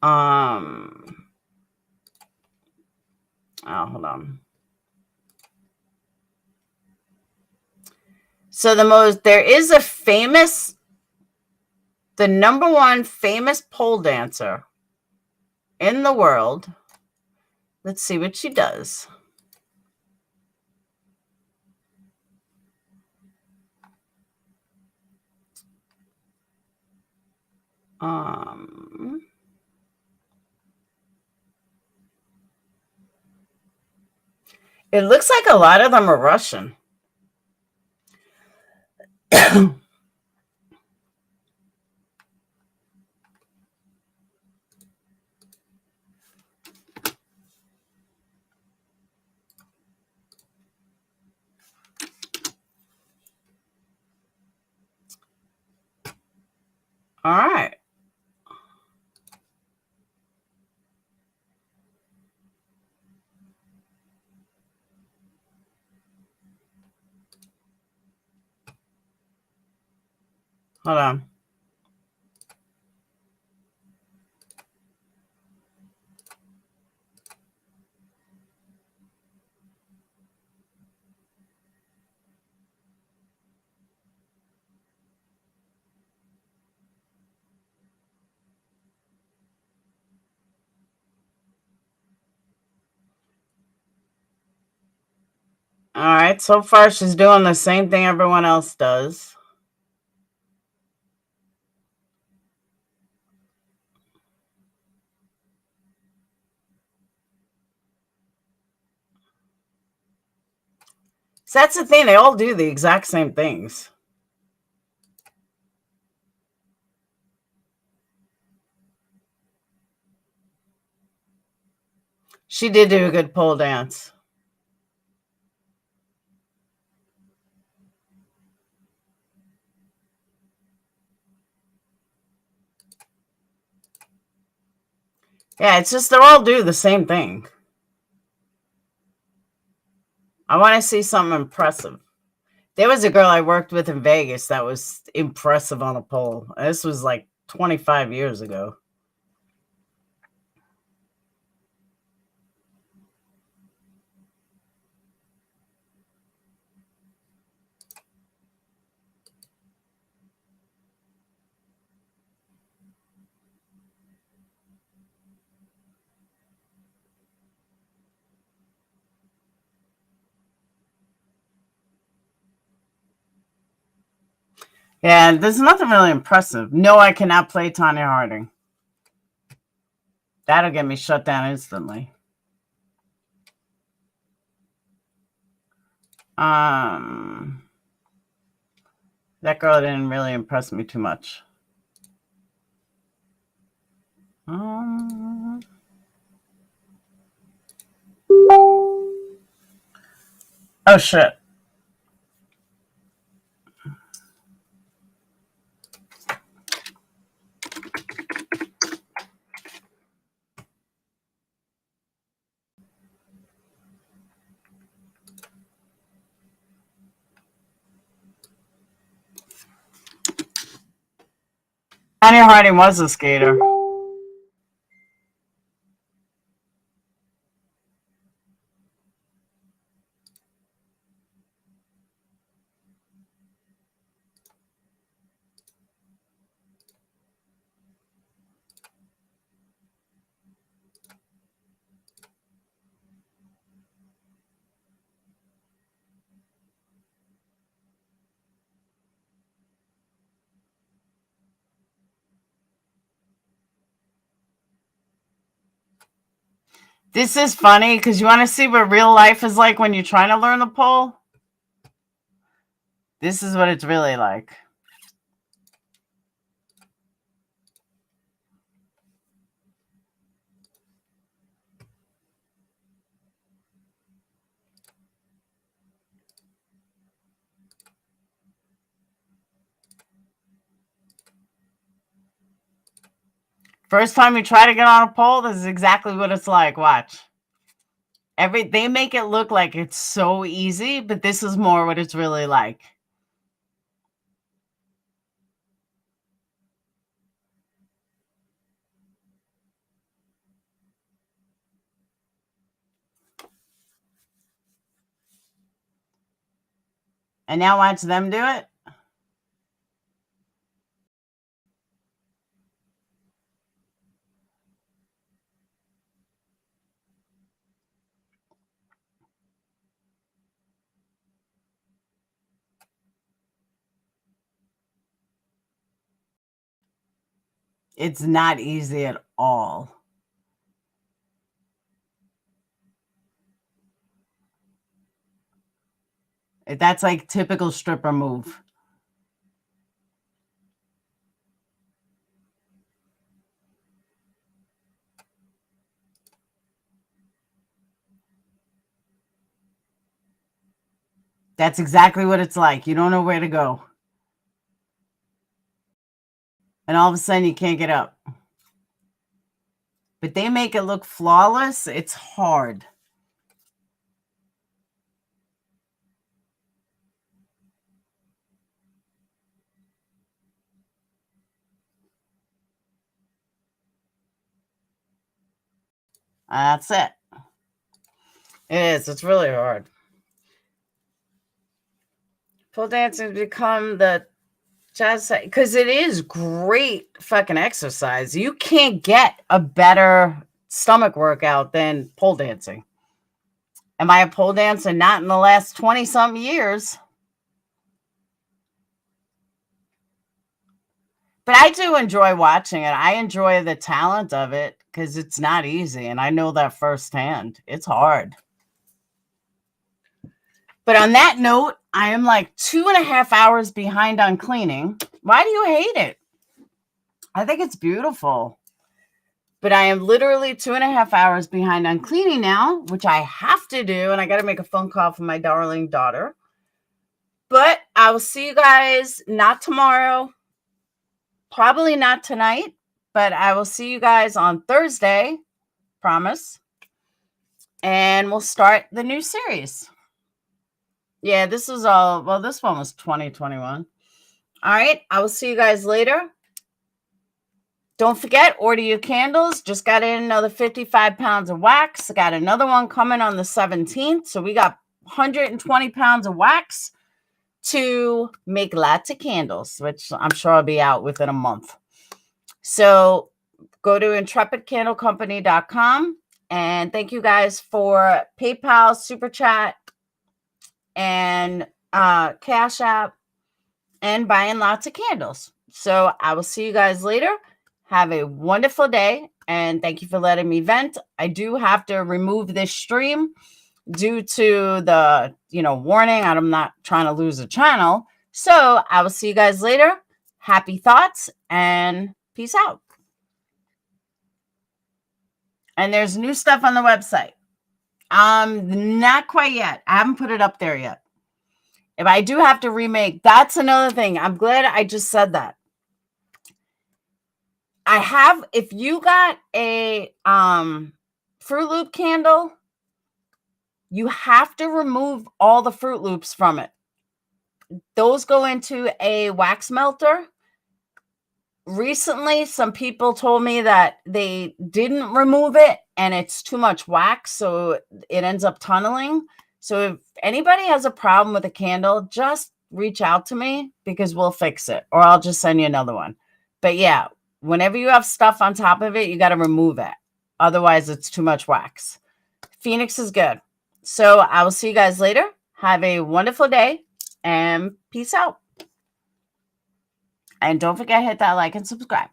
Oh, hold on. So there is a the number one famous pole dancer in the world. Let's see what she does. It looks like a lot of them are Russian. All right. Hold on. All right. So far, she's doing the same thing everyone else does. So that's the thing. They all do the exact same things. She did do a good pole dance. Yeah, it's just they all do the same thing. I want to see something impressive. There was a girl I worked with in Vegas that was impressive on a pole. This was like 25 years ago. Yeah, there's nothing really impressive. No, I cannot play Tanya Harding. That'll get me shut down instantly. That girl didn't really impress me too much. Oh shit. Tanya Harding was a skater. This is funny because you want to see what real life is like when you're trying to learn the pole. This is what it's really like. First time you try to get on a pole, this is exactly what it's like. Watch. They make it look like it's so easy, but this is more what it's really like. And now watch them do it. It's not easy at all. That's like typical stripper move. That's exactly what it's like. You don't know where to go. And all of a sudden you can't get up. But they make it look flawless. It's hard. That's it. It is. It's really hard. Pole dancing has become the jazz, because it is great fucking exercise. You can't get a better stomach workout than pole dancing. Am I a pole dancer? Not in the last 20-something years. But I do enjoy watching it. I enjoy the talent of it because it's not easy. And I know that firsthand. It's hard. But on that note, I am like 2.5 hours behind on cleaning. Why do you hate it? I think it's beautiful. But I am literally 2.5 hours behind on cleaning now, which I have to do. And I got to make a phone call for my darling daughter. But I will see you guys not tomorrow. Probably not tonight. But I will see you guys on Thursday. Promise. And we'll start the new series. Yeah, this was all, well, this one was 2021. All right, I will see you guys later. Don't forget, order your candles. Just got in another 55 pounds of wax. I got another one coming on the 17th. So we got 120 pounds of wax to make lots of candles, which I'm sure I'll be out within a month. So go to intrepidcandlecompany.com. And thank you guys for PayPal, Super Chat, and Cash App, and buying lots of candles. So I will see you guys later. Have a wonderful day, and thank you for letting me vent. I do have to remove this stream due to the, warning. I'm not trying to lose a channel. So I will see you guys later. Happy thoughts and peace out. And there's new stuff on the website. Not quite yet. I haven't put it up there yet. If I do have to remake, that's another thing. I'm glad I just said that. If you got a Fruit Loop candle, you have to remove all the Fruit Loops from it. Those go into a wax melter. Recently, some people told me that they didn't remove it and it's too much wax, so it ends up tunneling. So if anybody has a problem with a candle, just reach out to me because we'll fix it, or I'll just send you another one. But yeah, whenever you have stuff on top of it, you got to remove it. Otherwise, it's too much wax. Phoenix is good. So I will see you guys later. Have a wonderful day and peace out. And don't forget to hit that like and subscribe.